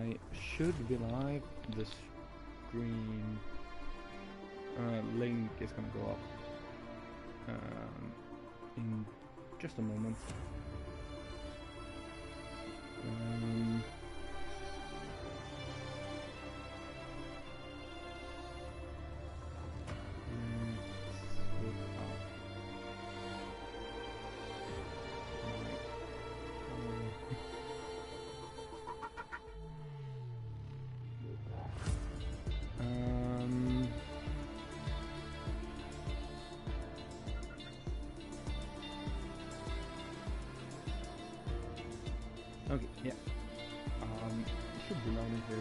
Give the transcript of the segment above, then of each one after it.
I should be live. The screen link is gonna go up in just a moment. Okay, yeah. Should be loading here.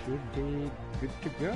Should be good to go.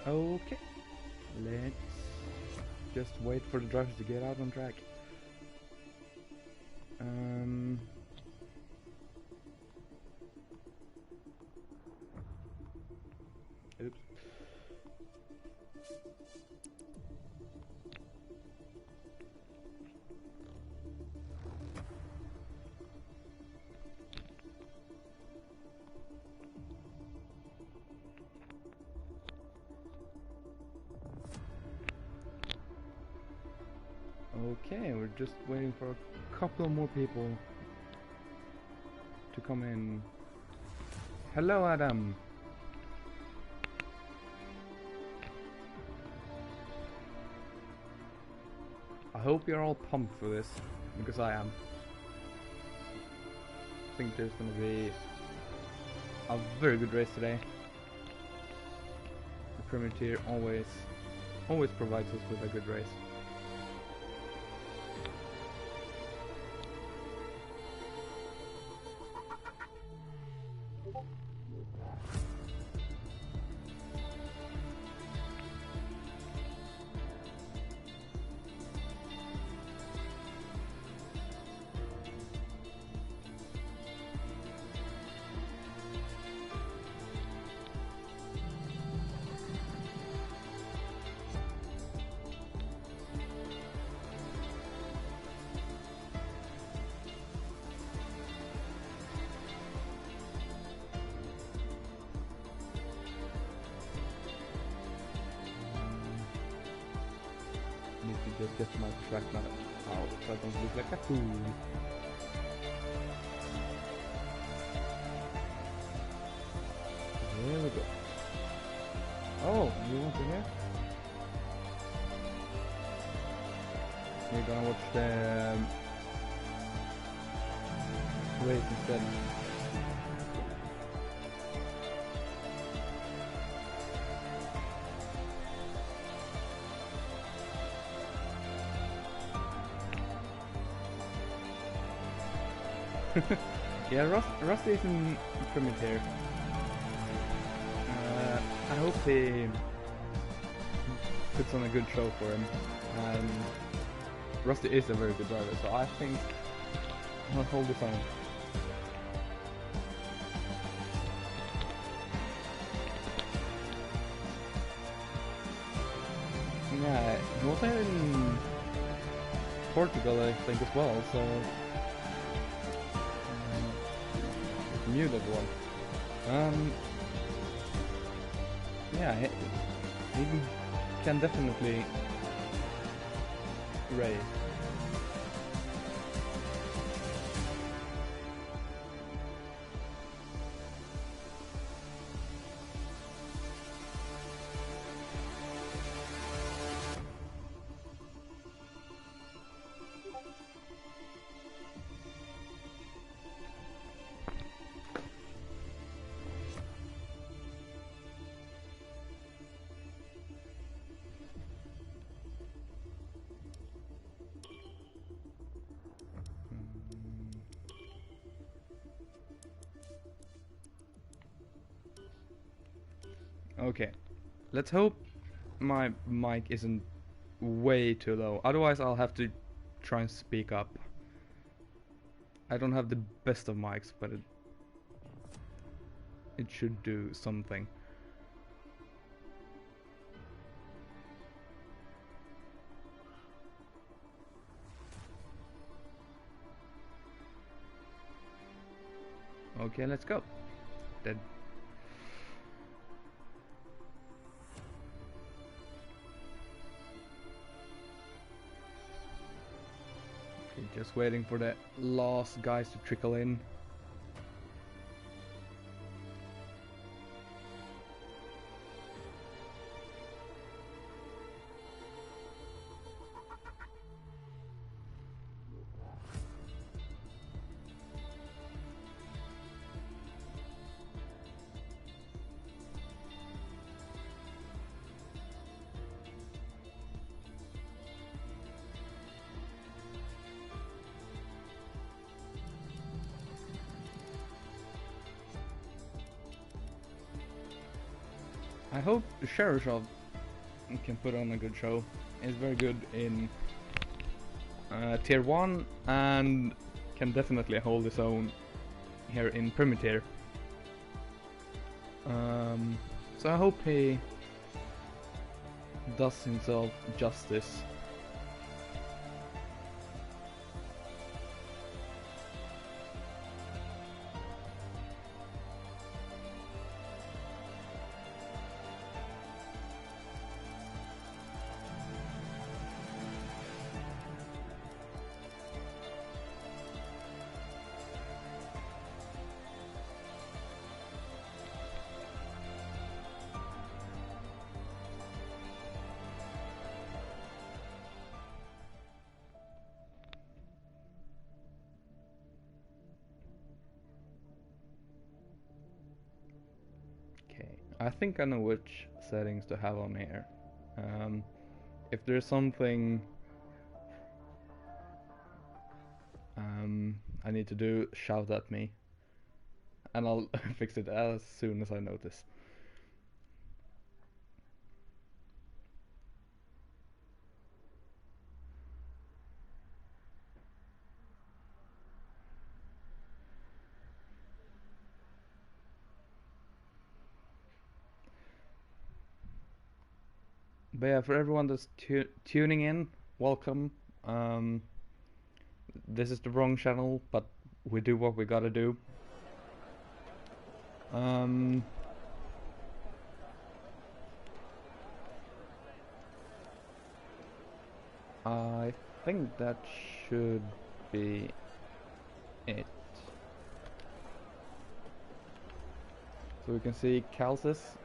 Okay, let's just wait for the drivers to get out on track. Oops. Okay, we're just waiting for a couple more people to come in. Hello, Adam. I hope you're all pumped for this, because I am. I think there's gonna be a very good race today. The Premier Tier always provides us with a good race. Just get my track now out so I don't look like a fool. There we go. Oh, you want to hear? We're gonna watch the race instead. Yeah, Rusty is in Premier here. I hope he puts on a good show for him. And Rusty is a very good driver, so I think I'll hold his own. Yeah, he was there in Portugal, I think, as well, so mute everyone. Yeah, he can definitely race. Okay, let's hope my mic isn't way too low, otherwise I'll have to try and speak up. I don't have the best of mics, but it should do something. Okay, let's go. Dead. Okay, just waiting for the last guys to trickle in. I hope Sherishov can put on a good show. He's very good in Tier 1 and can definitely hold his own here in Premier Tier. So I hope he does himself justice. I think I know which settings to have on here. If there's something I need to do, shout at me and I'll fix it as soon as I notice. But yeah, for everyone that's tuning in, welcome. This is the wrong channel, but we do what we gotta do. I think that should be it. So we can see Calcis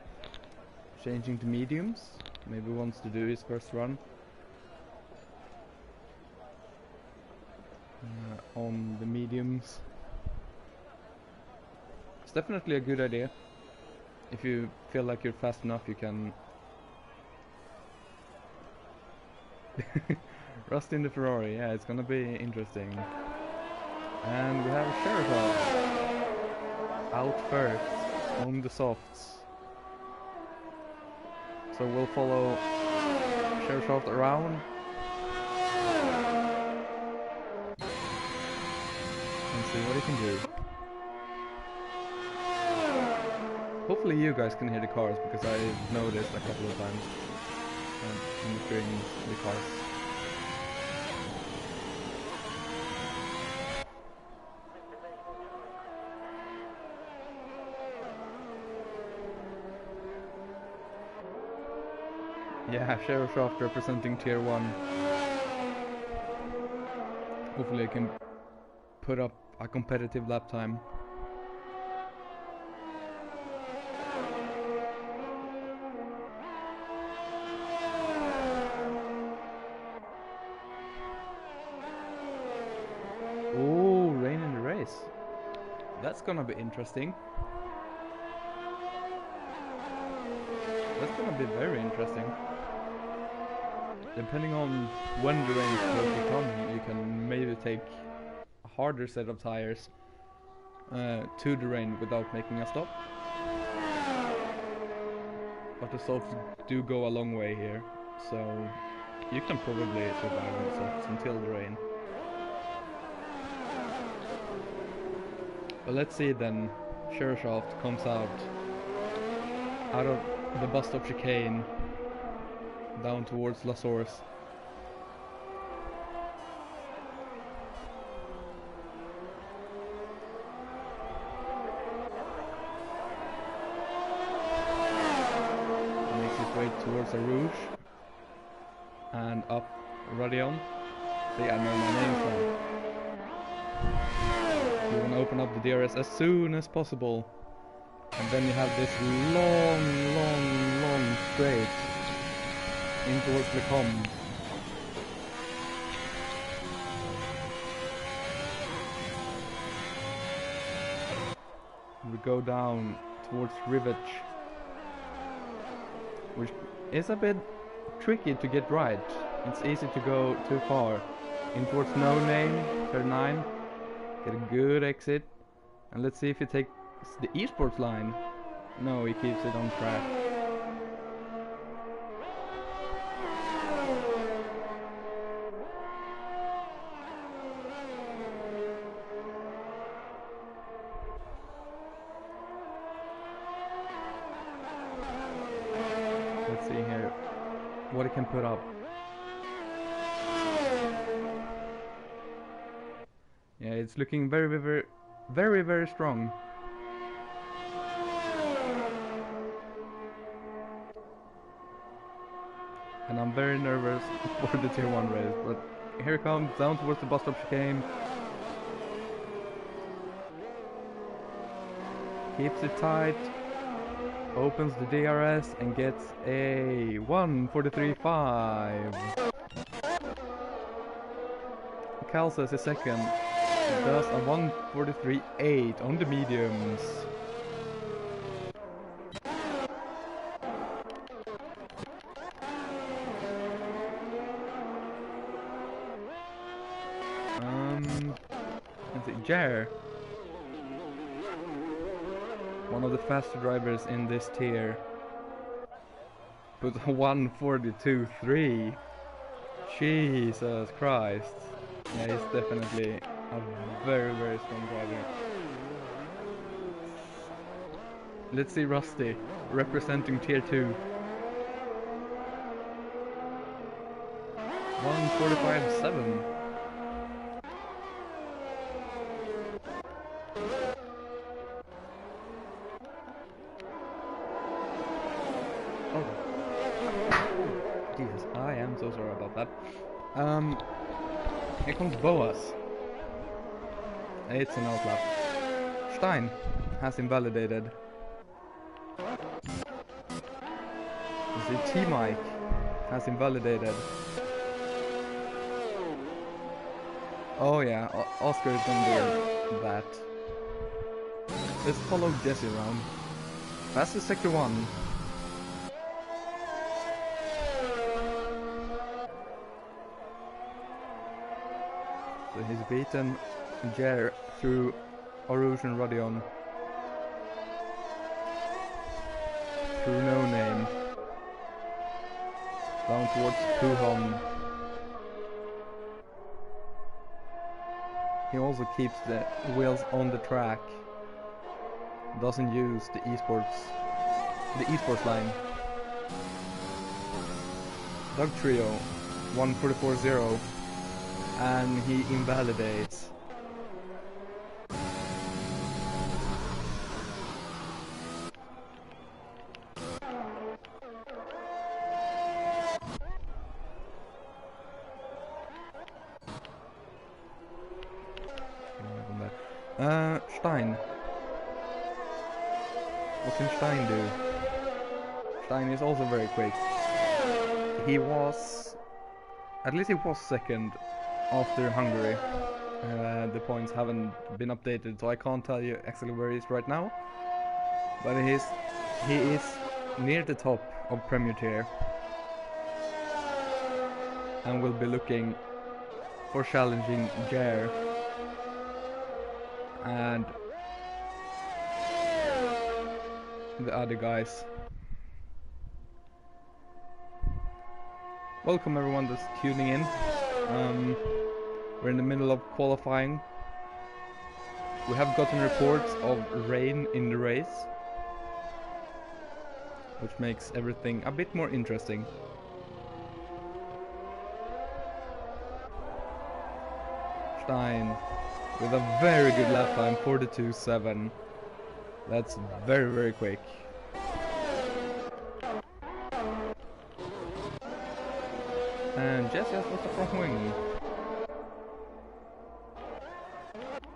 changing to mediums. Maybe wants to do his first run on the mediums. It's definitely a good idea. If you feel like you're fast enough, you can Rust in the Ferrari. Yeah, it's gonna be interesting. And we have Sheriff out first on the softs. So we'll follow Sheriff around and see what he can do. Hopefully you guys can hear the cars, because I noticed a couple of times in between the cars. Yeah, Sheriff representing Tier 1. Hopefully I can put up a competitive lap time. Oh, rain in the race. That's gonna be interesting. That's gonna be very interesting. Depending on when the rain will become, you can maybe take a harder set of tires to the rain without making a stop. But the softs do go a long way here, so you can probably survive on the softs until the rain. But let's see then. Sheriff comes out of the bus stop chicane down towards La Source. Makes his way towards a Rouge and up Radion. See, I know my name now. You want to open up the DRS as soon as possible, and then you have this long straight in towards the com. We go down towards Rivage, which is a bit tricky to get right. It's easy to go too far. In towards No Name, turn 9, get a good exit, and let's see if he takes the esports line. No, he keeps it on track. Let's see here what he can put up. Yeah, it's looking very strong. And I'm very nervous for the Tier 1 race, but here it comes, down towards the bus stop chicane. Keeps it tight, opens the DRS and gets a 1:43.5. Calces is second, does a 1:43.8 on the mediums. Let's see, Jer, one of the faster drivers in this tier, put a 1:42.3. Jesus Christ. Yeah, he's definitely a very strong driver. Let's see Rusty, representing Tier 2. 1:45.7. Oh, Jesus, I am so sorry about that. Here comes Boas. It's an outlap. Stein has invalidated. The T-Mike has invalidated. Oh yeah, Oscar is gonna do that. Let's follow Jesse around. Fastest sector 1. So he's beaten Jer through Arush and Rodion. Through No Name. Down towards Puhon. He also keeps the wheels on the track. Doesn't use the esports line. Dog Trio 144.0, and he invalidates. Stein. What can Stein do? Stein is also very quick. He was, at least he was second after Hungary. The points haven't been updated, so I can't tell you exactly where he is right now. But he is near the top of Premier Tier, and will be looking for challenging Jer and the other guys. Welcome everyone that's tuning in. We're in the middle of qualifying. We have gotten reports of rain in the race, which makes everything a bit more interesting. Stein with a very good lap time, 42.7. That's very, very quick. And Jesse has lost the front wing,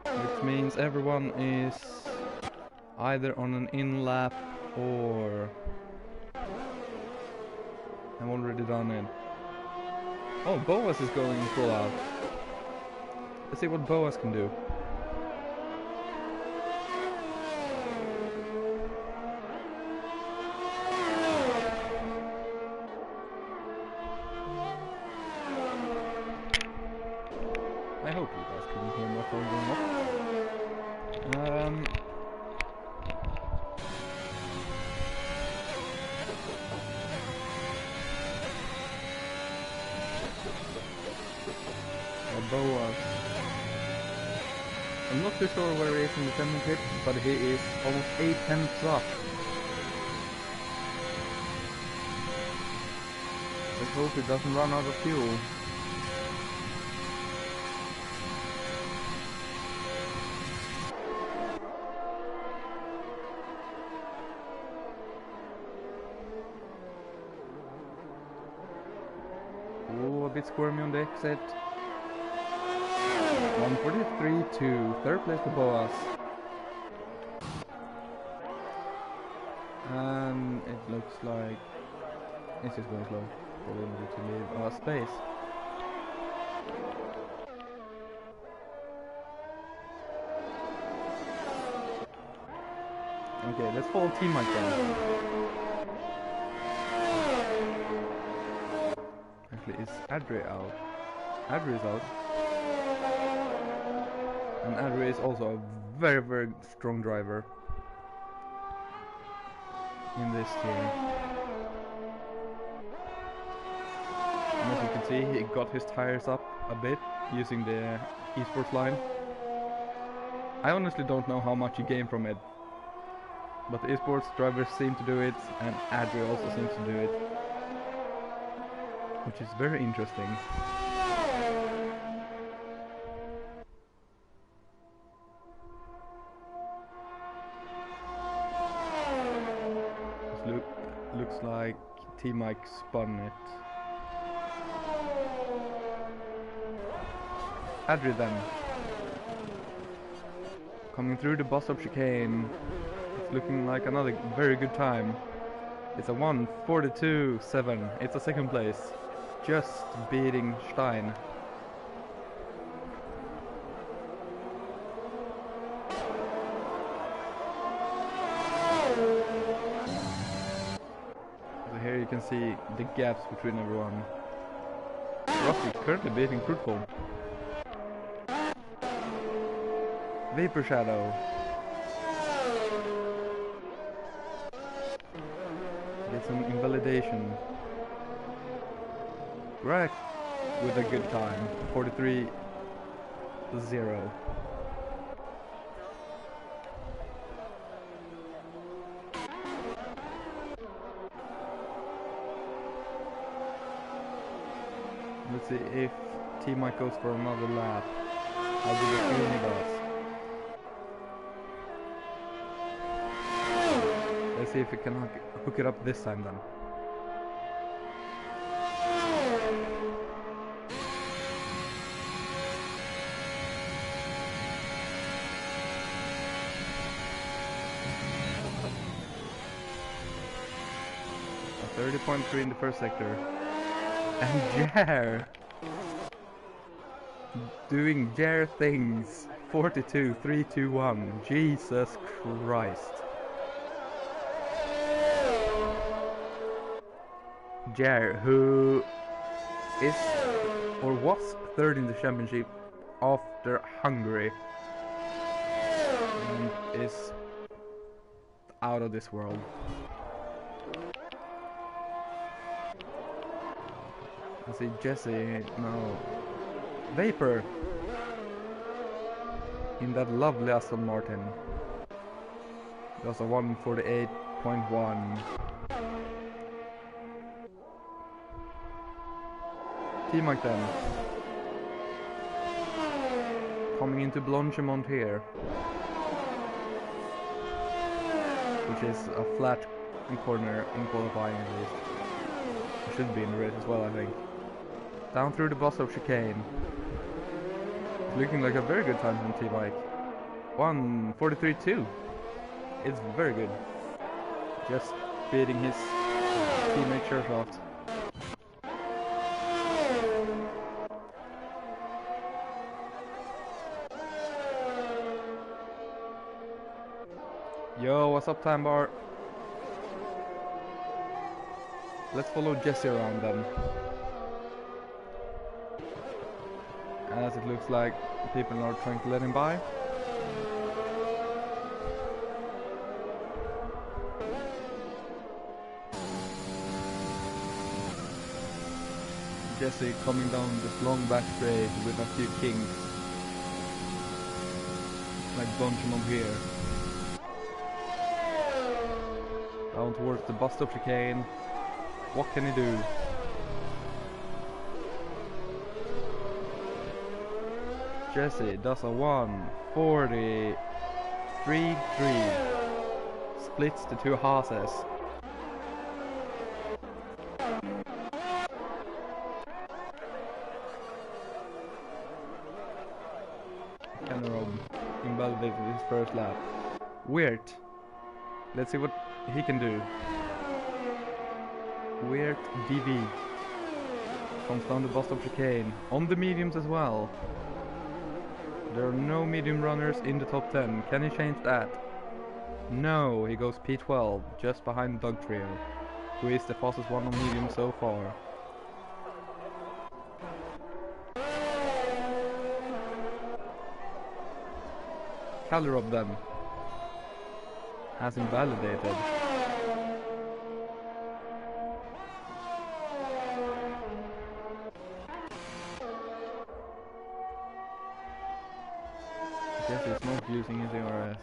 which means everyone is either on an in lap or I've already done it. Oh, Boas is going full out. Let's see what Boas can do. I hope you guys couldn't hear my phone going off. Boas. I'm not too sure where he is in the championship, but he is almost 8 tenths up. Let's hope he doesn't run out of fuel. Oh, a bit squirmy on the exit. 143.2, third place for Boas. And it looks like it's just going slow. Probably need to leave our space. Okay, let's follow team mic down. Actually, is Adri out? Adri is out. And Adri is also a very, very strong driver in this tier. And as you can see, he got his tires up a bit using the esports line. I honestly don't know how much he gained from it, but the esports drivers seem to do it, and Adri also seems to do it, which is very interesting. Looks like T-Mike spun it. Adri then. Coming through the bus stop chicane. It's looking like another very good time. It's a 1:42.7. It's a second place. Just beating Stein. Here you can see the gaps between everyone. Rossi currently beating Fruitful. Vapor Shadow. Get some invalidation. Right, with a good time. 43-0. Let's see if T-Mike goes for another lap. How good a feeling he does. Let's see if we can hook it up this time then. A 30.3 in the first sector. And Jer doing Jer things. 42-3-2-1. Jesus Christ. Jer, who is or was third in the championship after Hungary, and is out of this world. I see Jesse now. Vapor in that lovely Aston Martin. That's a 148.1. T-Mike then. Coming into Blanchimont here. Which is a flat corner in qualifying at least. It should be in the race as well, I think. Down through the bus of chicane. It's looking like a very good time from T-Mike. 1:43.2. It's very good. Just beating his teammate Sherlock. Yo, what's up, Time Bar? Let's follow Jesse around then. As it looks like people are trying to let him by. Jesse coming down this long back straight with a few kinks. Like Blanchimont here. Down towards the bus stop chicane. What can he do? Jesse does a 1:43.3. Splits the two horses. Cameron invalidated his first lap. Weird. Let's see what he can do. Weird DV comes down the bus stop chicane on the mediums as well. There are no medium runners in the top 10. Can he change that? No, he goes P12 just behind Doug Trio, who is the fastest one on medium so far. Calderob then has invalidated. I guess he's not using his ARS.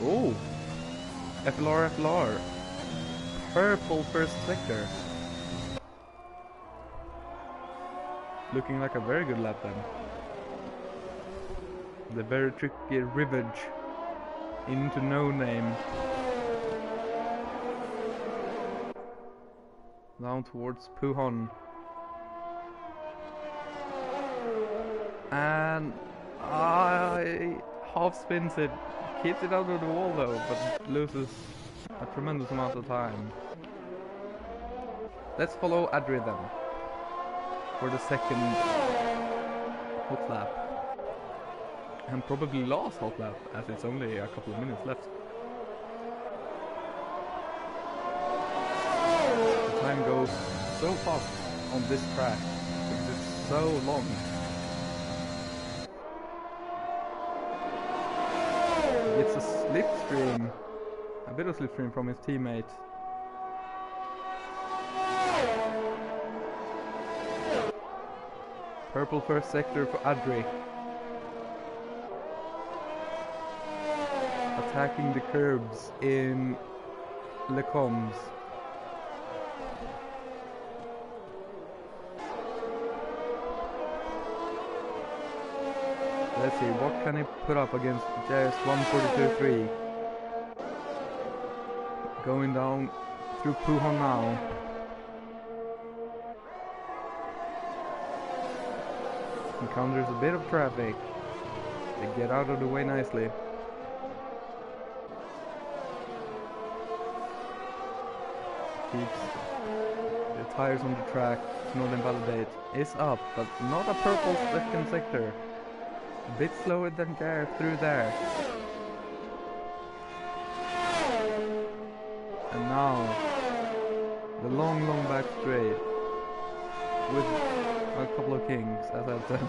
Oh! FLR. Purple first sector. Looking like a very good lap then. The very tricky rivage into no name. Down towards Puhon. And half spins it. Keeps it out of the wall though, but loses a tremendous amount of time. Let's follow Adri then for the second hot lap. And probably last hot lap, as it's only a couple of minutes left. The Time goes so fast on this track because it's so long. He gets a slipstream, a bit of slipstream from his teammate. Purple first sector for Adri. Attacking the curbs in Lecombs. Let's see, what can he put up against JS 142.3? Going down through Puhon now. Encounters a bit of traffic. They get out of the way nicely. Keeps the tires on the track to not invalidate. Is up, but not a purple second sector. A bit slower than Jared through there. And now the long back straight with a couple of kings, as I've said.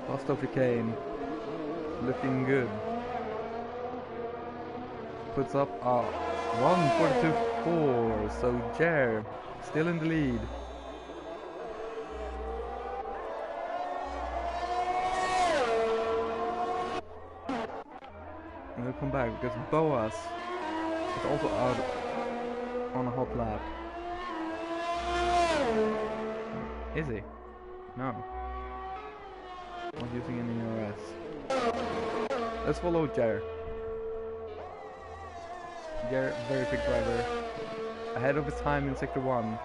Bust of chicane, looking good. Puts up a 1:42.4, so Jer still in the lead. And we'll come back because Boas is also out on a hot lap. Is he? No. Not using any ERS. Let's follow Jer. Jer, very quick driver. Ahead of his time in sector 1.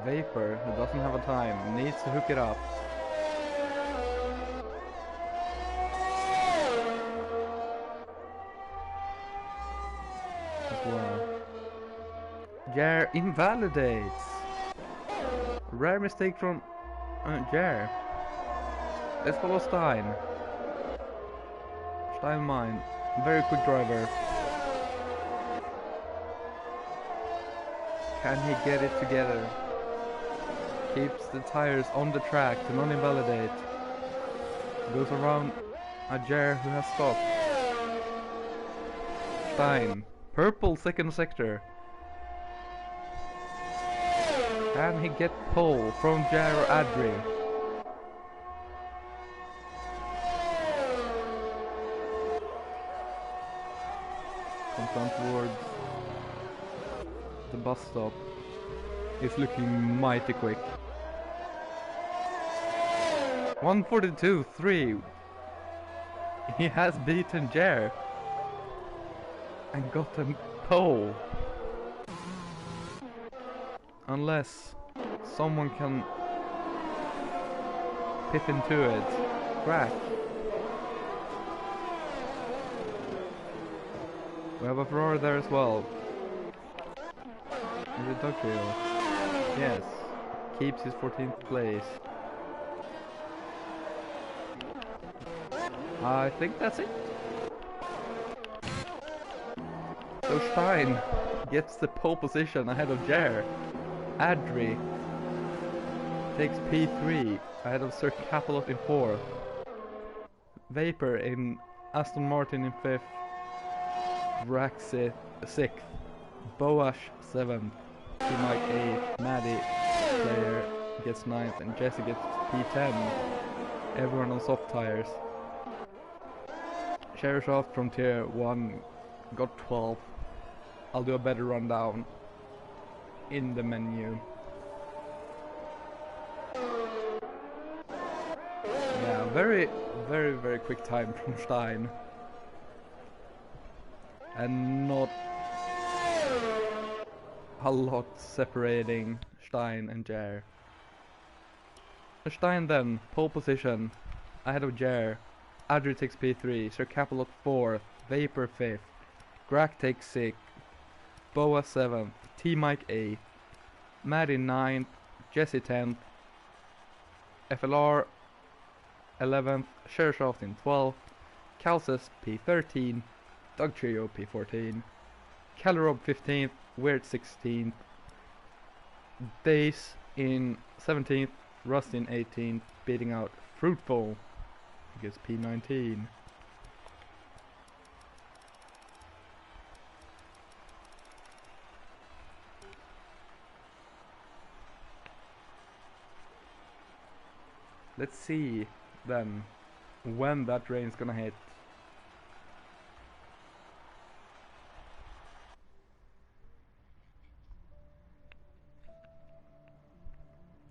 Vapor, who doesn't have a time, needs to hook it up. As well. Jer invalidates. Rare mistake from Jer. Let's follow Stein. Steinmine, very quick driver. Can he get it together? Keeps the tires on the track to non-invalidate. Goes around a Jer who has stopped. Stein, purple second sector. Can he get pole from Jer or Adri? Comes down towards the bus stop. He's looking mighty quick. 1:42.3. He has beaten Jer and gotten pole. Unless someone can pit into it. Crack. We have a Ferrari there as well. Is it Dugfield? Yes. Keeps his 14th place. I think that's it. So Stein gets the pole position ahead of Jer. Adri takes P3 ahead of Sir Capelot in 4th. Vapor in Aston Martin in 5th. Rax 6th. Boash 7th. T-Mike 8th. Maddie player gets 9th and Jesse gets P10. Everyone on soft tires. Sherishoff from tier 1 got 12th. I'll do a better rundown in the menu. Yeah, very quick time from Stein. And not a lot separating Stein and Jer. Stein then, pole position, ahead of Jer. Adri takes P3, Sir Capelot 4th, Vapor 5th, Grak takes 6th, Boa 7th, T-Mike 8th, Maddie 9th, Jesse 10th, FLR 11th, Shershoft in 12th, Calces P13, Dog Trio P14, Calerob 15th, Weird 16th, Days in 17th, Rust in 18th, beating out Fruitful, who gets P19. Let's see then when that rain's gonna hit.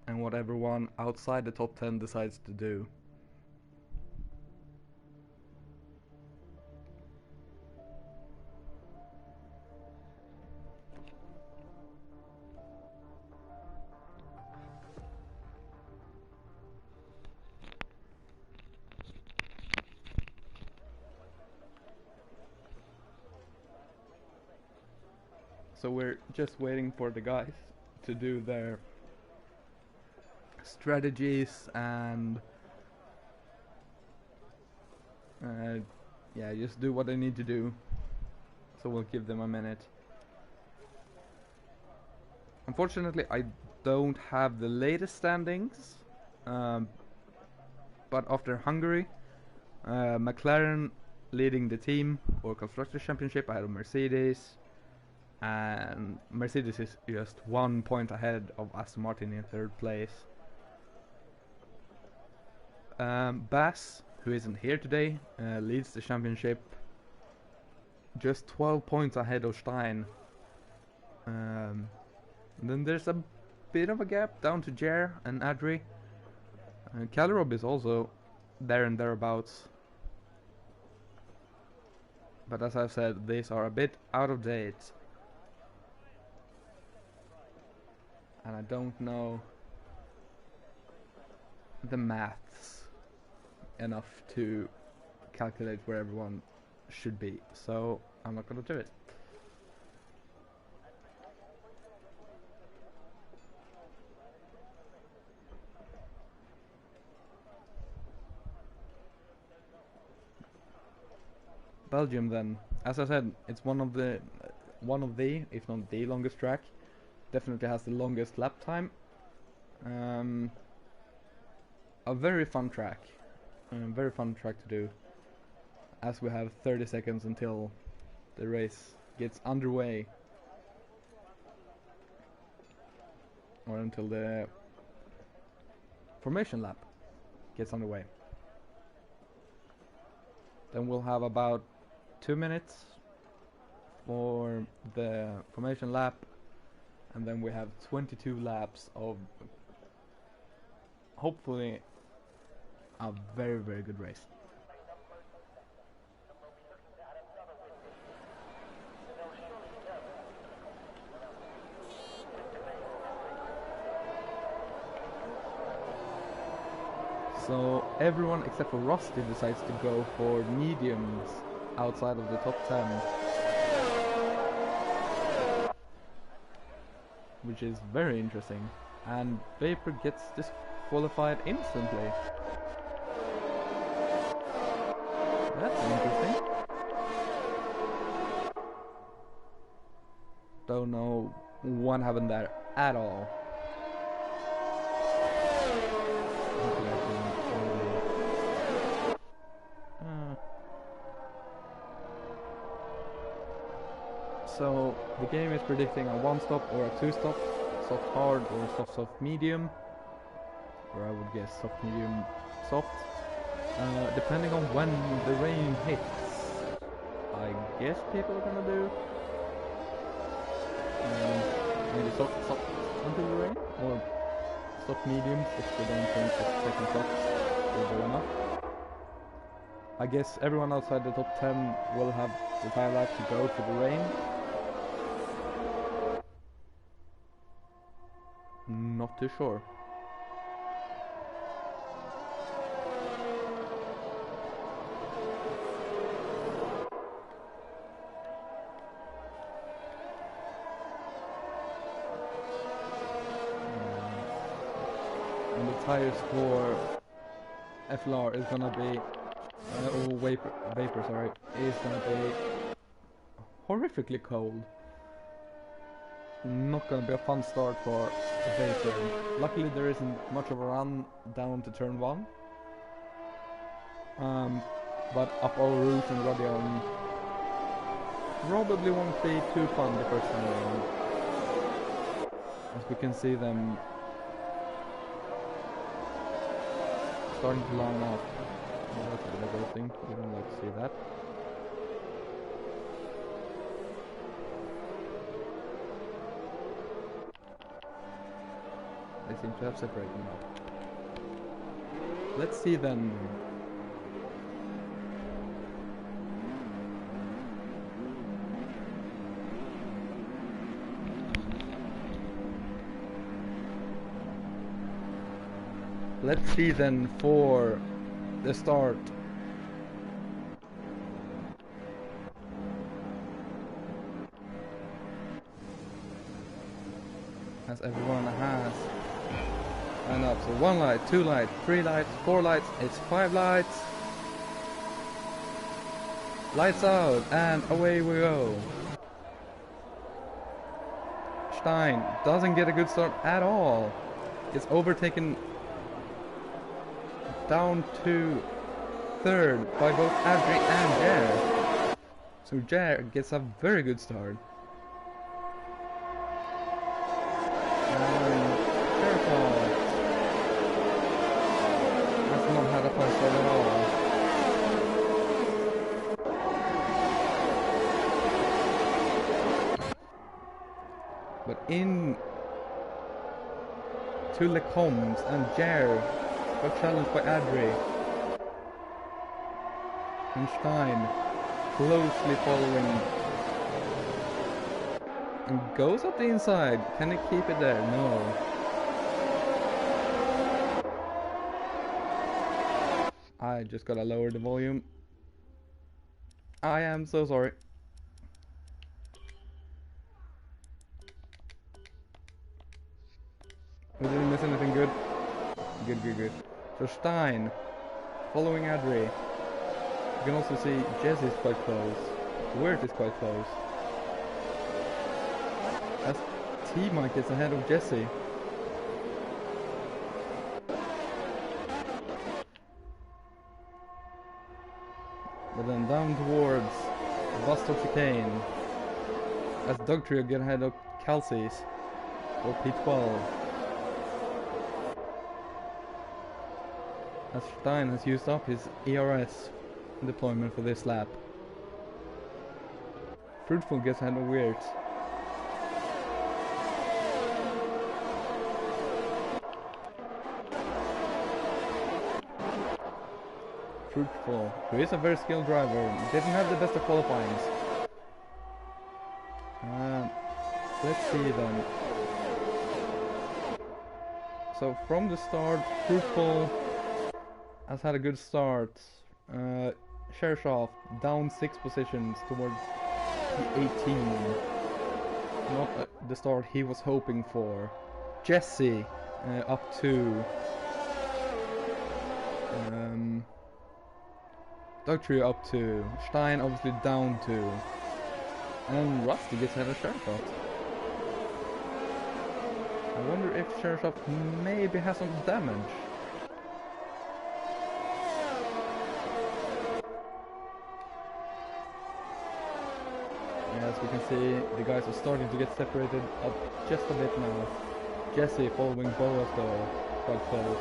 And what everyone outside the top 10 decides to do. So we're just waiting for the guys to do their strategies and yeah, just do what they need to do. So we'll give them a minute. Unfortunately, I don't have the latest standings, but after Hungary, McLaren leading the team for Constructors Championship ahead of Mercedes, and Mercedes is just 1 point ahead of Aston Martin in 3rd place. Bass, who isn't here today, leads the championship, just 12 points ahead of Stein. Then there's a bit of a gap down to Jer and Adri. Calerob is also there and thereabouts. But as I've said, these are a bit out of date. And I don't know the maths enough to calculate where everyone should be, so I'm not gonna do it. Belgium then, as I said, it's one of the, if not the longest track. Definitely has the longest lap time. A very fun track. Very fun track to do, as we have 30 seconds until the race gets underway, or until the formation lap gets underway. Then we'll have about 2 minutes for the formation lap, and then we have 22 laps of hopefully a very, very good race. So everyone except for Rusty decides to go for mediums outside of the top 10, which is very interesting, and Vapor gets disqualified instantly. That's interesting. Don't know what happened there at all. So the game is predicting a 1-stop or a 2-stop, soft hard or soft medium, or I would guess soft medium soft, depending on when the rain hits. I guess people are gonna do maybe soft until the rain, or soft mediums if they don't think that second soft will go enough. I guess everyone outside the top 10 will have the time lap to go to the rain. Not too sure. And the tires for FLR is gonna be, or vapor, sorry, is gonna be horrifically cold. Not gonna be a fun start for Vapor. Luckily there isn't much of a run down to turn 1. But up our route in Rodion probably won't be too fun the first time around. As we can see them starting to line up. Oh, that's a bit of a thing. We don't like to see that. They seem to have separated now. Let's see then. Let's see then for the start. As everyone has lined up. So 1 light, 2 lights, 3 lights, 4 lights, it's 5 lights. Lights out, and away we go. Stein doesn't get a good start at all. It's overtaken down to 3rd by both Adri and Jer. So Jer gets a very good start. Has not had a fun start at all. But in to Lecombs, and Jer got challenged by Adri. And Stein closely following. And goes up the inside. Can he keep it there? No. I just gotta lower the volume. I am so sorry. We didn't miss anything good. Good. So Stein, following Adri. You can also see Jesse's quite close. Wirt is quite close. As T-Mike is ahead of Jesse. But then down towards Vostok Chicane. As Dog Trio get ahead of Kelsey's for P12. As Stein has used up his ERS deployment for this lap. Fruitful gets ahead of Weird. Fruitful, who is a very skilled driver, didn't have the best of qualifyings. Let's see then. So from the start, Fruitful has had a good start. Shershoff down 6 positions towards the 18. Not the start he was hoping for. Jesse up 2. Dog Trio up 2. Stein obviously down 2. And Rusty gets ahead of Shershoff. I wonder if Shershoff maybe has some damage. As we can see, the guys are starting to get separated up just a bit now. Jesse following Boas though, quite close.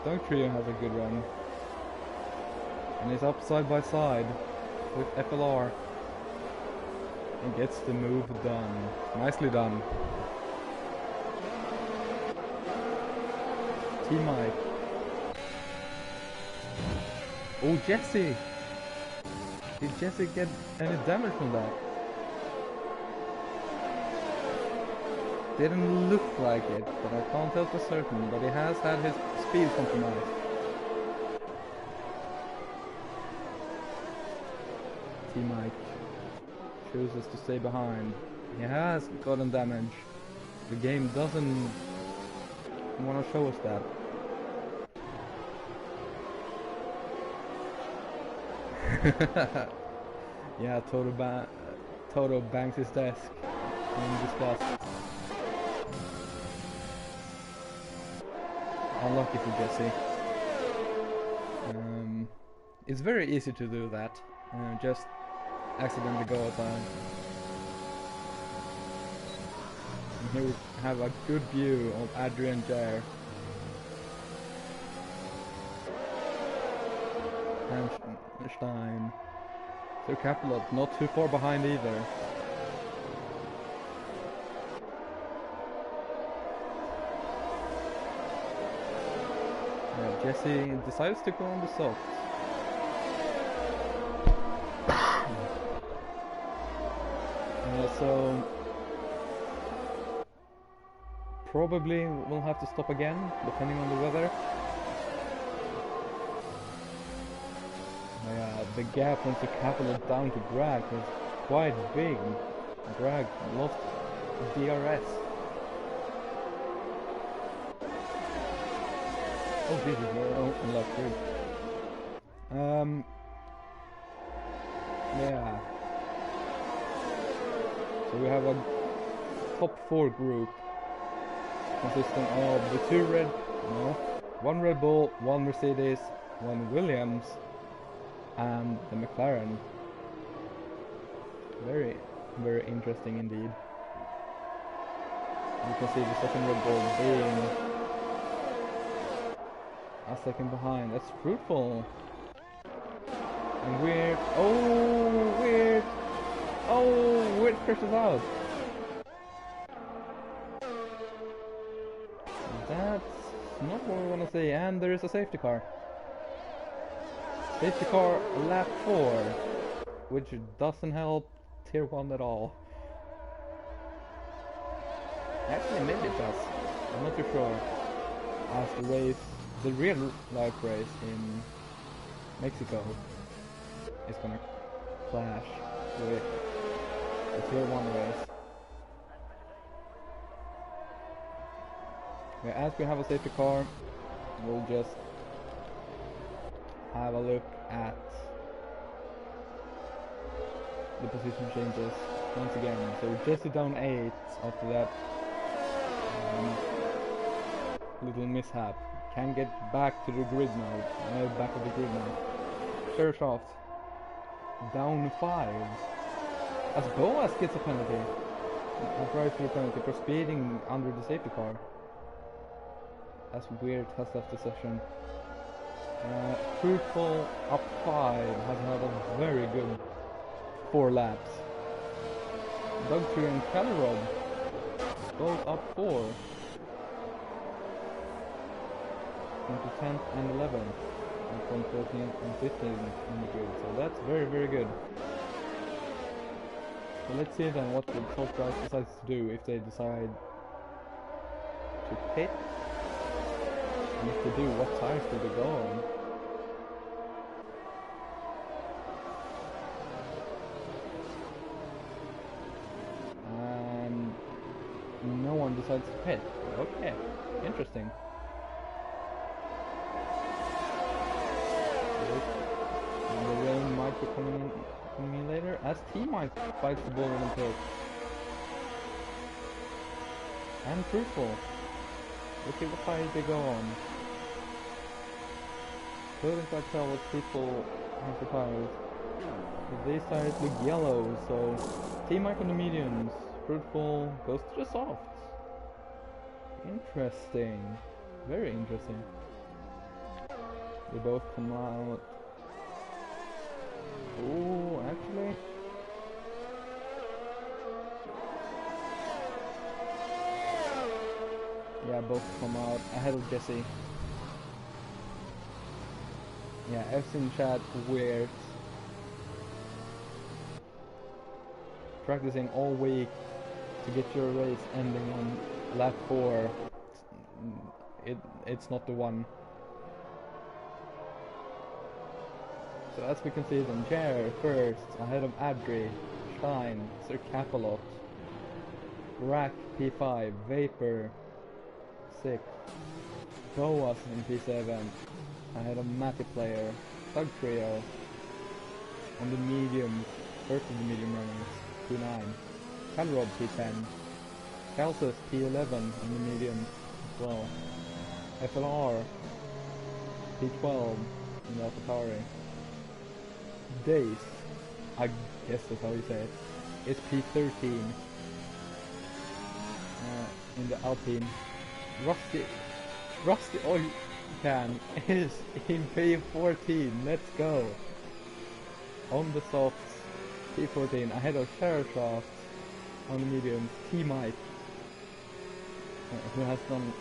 Dog Trio has a good run. And he's up side by side with FLR. And gets the move done. Nicely done. T-Mike. Oh, Jesse! Did Jesse get any damage from that? Didn't look like it, but I can't tell for certain, but he has had his speed compromised. T-Mike chooses to stay behind. He has gotten damage. The game doesn't wanna show us that. Yeah, Toto bangs his desk in disgust. Unlucky for Jesse. It's very easy to do that. Just accidentally go outside. And here we have a good view of Adrian Jair. And Stein. Sir Capelot, not too far behind either. Yeah, Jesse decides to go on the soft. So probably we'll have to stop again, depending on the weather. Yeah, the gap from Sir Capelot down to Greg is quite big. Greg lost DRS. Oh Jesus, oh, left good. Yeah. So we have a top 4 group consisting of the one Red Bull, one Mercedes, one Williams, and the McLaren. Very, very interesting indeed. You can see the second Red Bull being a second behind. That's fruitful. And weird. Oh, weird. Oh, weird crashes out. That's not what we want to see. And there is a safety car. Safety car lap 4, which doesn't help tier 1 at all. Actually, maybe it does. I'm not too sure. As the real life race in Mexico is gonna clash with the tier 1 race. Yeah, as we have a safety car, we'll just have a look at the position changes once again. So Jesse down 8 after that little mishap. Can get back to the grid now. Back of the grid now. Shersoft down 5. As Boas gets a penalty. A drive-through penalty for speeding under the safety car. As Weird has left the session. Fruitful up 5 has had a very good 4 laps. Dugtree and Calrod both up 4 into 10th and 11th, and from 14th and 15th in the grid. So that's very, very good. So let's see then what the top guys decides to do, if they decide to pit, and if they do, what tires do they go on. No one decides to pit. Okay, interesting. And the rain might be coming in later, as T-Mike fights the ball in the pit. And Fruitful. Look at what tires they go on. Couldn't quite tell what Fruitful has for tires. But these tires look yellow, so T-Mike on the mediums. Fruitful goes to the softs. Interesting. Very interesting. They both come out. Oh, actually. Yeah, both come out ahead of Jesse. Yeah, F's in chat, weird. Practicing all week to get your race ending on lap 4. It's not the one. So as we can see then, Jair first, ahead of Adri, Stein, Sir Capelot, Rack P5, Vapor, 6. Boas in P7. I had a Matty player, Thug Trio on the medium, first of the medium runners, P9. Calrob P10. Calsus P11 on the medium as well. FLR P12 in the AlphaTauri. Dace, I guess that's how you say it, is P13 in the Alpine. Rusty Oil Can is in P14. Let's go. On the softs, P14 ahead of Sherrashaft on the mediums. T-Mike, who has done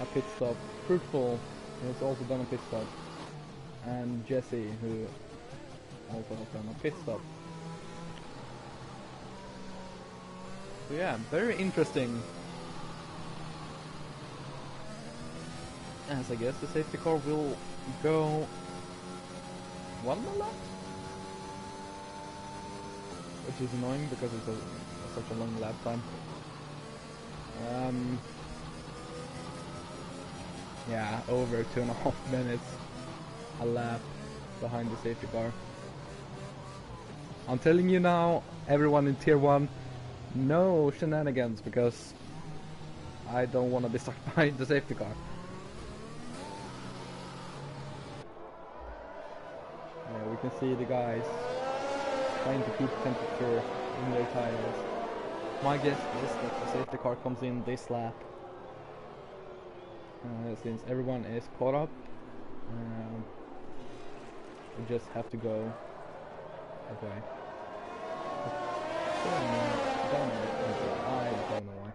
a pit stop. Fruitful, who has also done a pit stop. And Jesse, who also has done a pit stop. So yeah, very interesting. As I guess the safety car will go 1 more lap? Which is annoying because it's such a long lap time. Yeah, over 2.5 minutes a lap behind the safety car. I'm telling you now, everyone in Tier 1, no shenanigans, because I don't want to be stuck behind the safety car. Yeah, we can see the guys trying to keep temperature in their tires. My guess is that the safety car comes in this lap. Since everyone is caught up, we just have to go that way. I don't know why.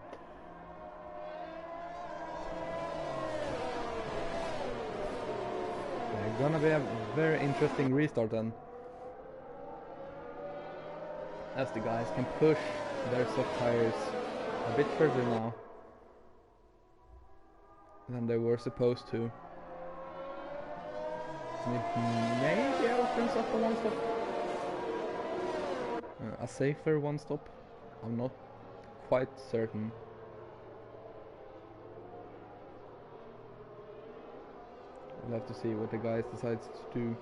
Okay, gonna be a very interesting restart then, as the guys can push their soft tires a bit further now than they were supposed to. And it maybe opens up a one stop, a safer one stop. I'm not quite certain. We'll have to see what the guys decides to do.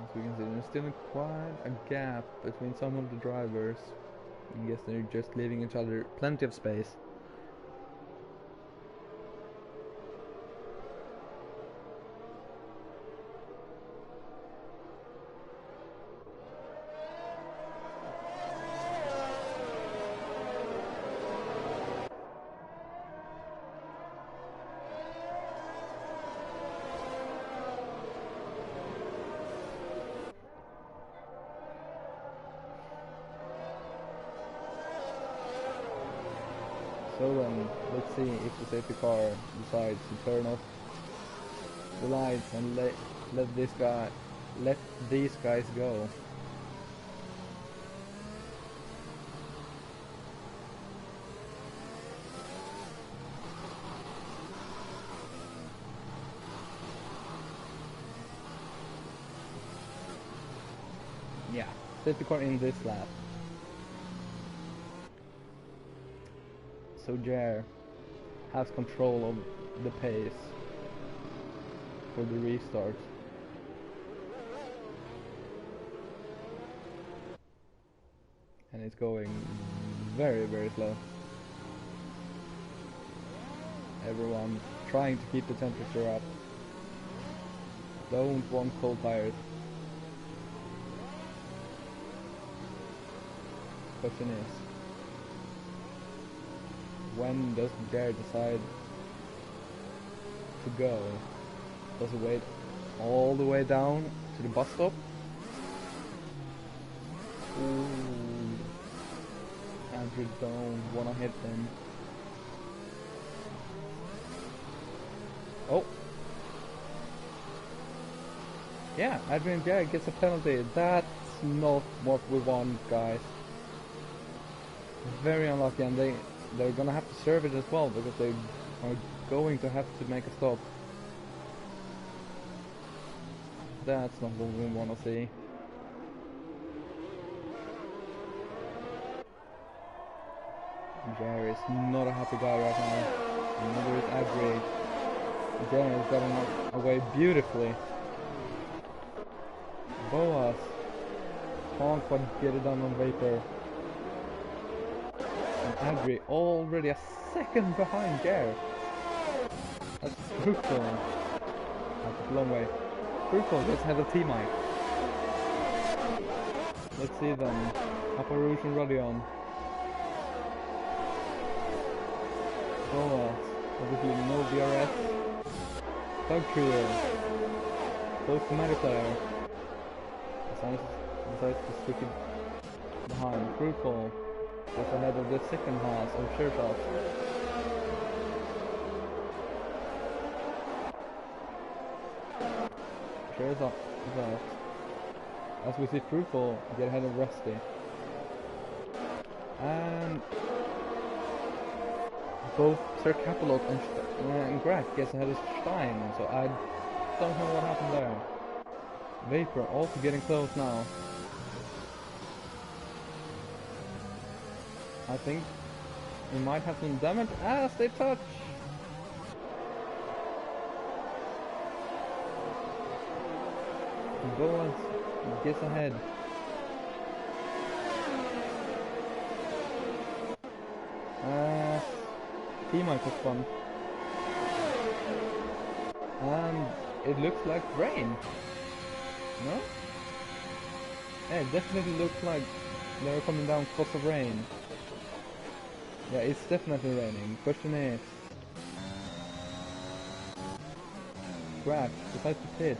As we can see, there's still quite a gap between some of the drivers. I guess they're just leaving each other plenty of space. So then, let's see if the safety car decides to turn off the lights and let these guys go. Yeah, safety car in this lap. So Jer has control of the pace for the restart. And it's going very, very slow. Everyone trying to keep the temperature up. Don't want cold tires. Question is, when does Jer decide to go? Does he wait all the way down to the bus stop? Ooh. Andrew don't wanna hit them. Oh! Yeah, Adrian Jer gets a penalty. That's not what we want, guys. Very unlucky, and they're gonna have to serve it as well, because they are going to have to make a stop. That's not what we wanna see. Jerry is not a happy guy right now. Neither is Agri. Jerry has gotten away beautifully. Boas can't quite get it done on Vapor. And Agri already a second behind Jerry. That's Fruitful. That's a long way. Fruitful gets ahead of T-Mike. Let's see then. Papa Rouge and Rodion. Boas. Obviously no VRS. Thug Trio. Close to Mediplayer. Decides to stick it behind. Fruitful. Gets ahead of the second half of Chertoff. Chertoff is out. As we see Fruitful get ahead of Rusty. And both Sir Capelot and Greg gets ahead of Stein, so I don't know what happened there. Vapor also getting close now. I think we might have some damage as they touch. Boas gets ahead. T-Mike was fun. And it looks like rain. No? Yeah, it definitely looks like they're coming down because of rain. Yeah, it's definitely raining. Question is... Crash decides to pit.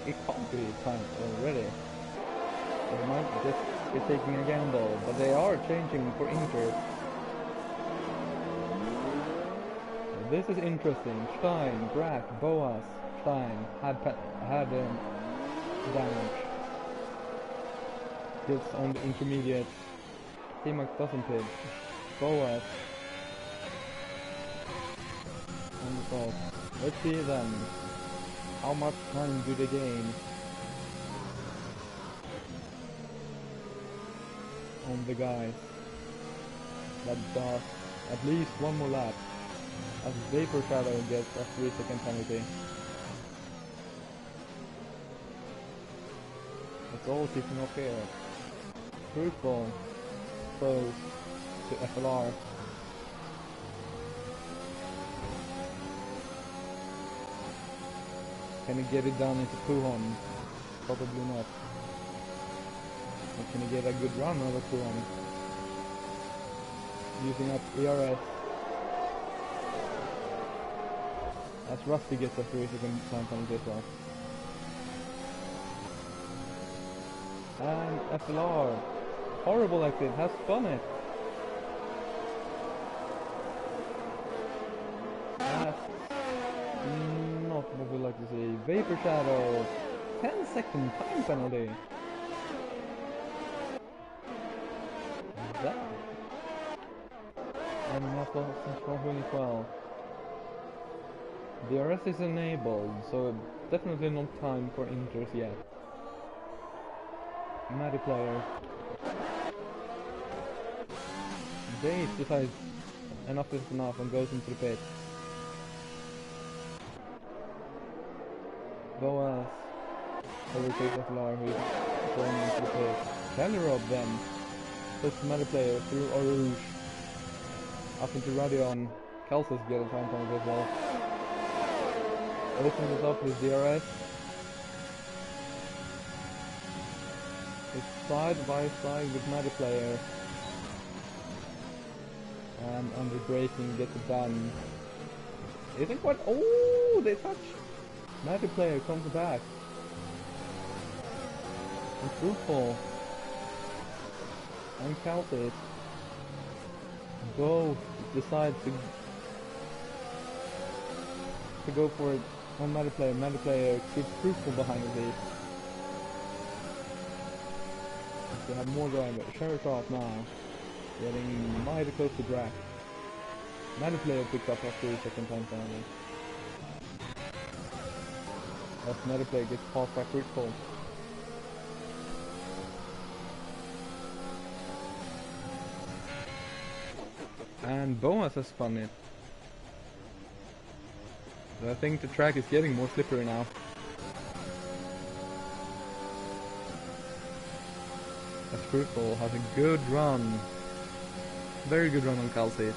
It can't be time already. It might just be taking a gamble, but they are changing for injured. This is interesting. Stein, Brack, Boas, Stein had damage. Hits on the intermediate. T-Mac doesn't hit. Boas on the top. Let's see then. How much time do they gain on the guys that does at least one more lap as Vapor Shadow gets a 3-second penalty. It's all kicking off here. Fruitful close to FLR. Can he get it down into Puhon? Probably not. But can he get a good run over Puhon? Using up ERS. As Rusty gets a 3-second time penalty as well. And FLR. Horrible exit, has spun it. That's not what we like to see. Vapor Shadow, 10-second time penalty. That. And Apple controlling as well. The RS is enabled, so definitely not time for inters yet. Maddie player. Jace decides enough is enough and goes into the pit. Boas overtakes FLR, who's going into the pit. Kellyrob then puts Maddie player through Orouge up into Radion. Kelsus gets a time penalty as well. Opens it up with DRS. It's side by side with Maddie player. And under braking gets it done. Isn't quite. Oh, they touch. Maddie player comes back. And Fruitful and Calcis both decide to go for it on Maddie player. Maddie player keeps Fruitful behind the lead. They have more drivers. Sheriff off now. Getting mighty close to Drac. Maddie player picks up a 3-second time penalty. As Maddie player gets passed by Fruitful. And Boas has spun it. So I think the track is getting more slippery now. As Fruitful has a good run. Very good run on Calcite.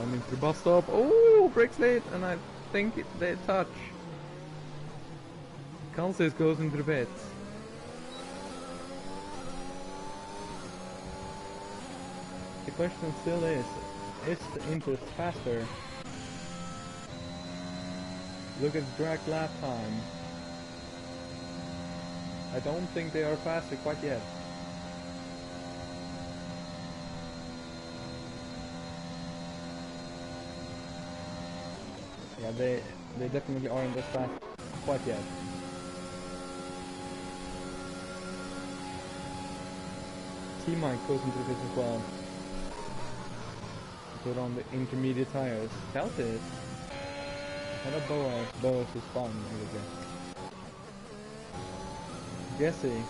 I'm into the bus stop. Oh, brakes late, and I think they touch. Calcite goes into the pits. The question still is the Interest faster? Look at drag lap time. I don't think they are faster quite yet. Yeah, they definitely aren't as fast quite yet. T-Mike goes into the pit as well. Put on the intermediate tires. Celtic. Ahead of Boas. Boas is fun, obviously. Jesse.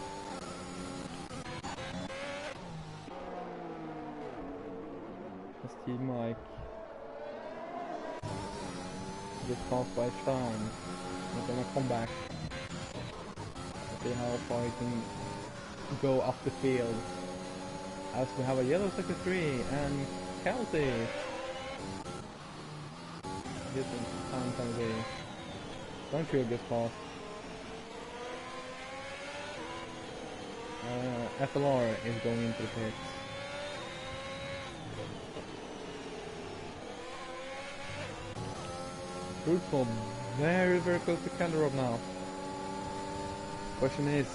That's T-Mike. Gets caught by Stein. He's gonna come back. See how far he can go up the field. As we have a yellow sector 3 and Kelsey. Gets time penalty. Don't you gets past. FLR is going into the pits. Fruitful very close to Calderob now. Question is,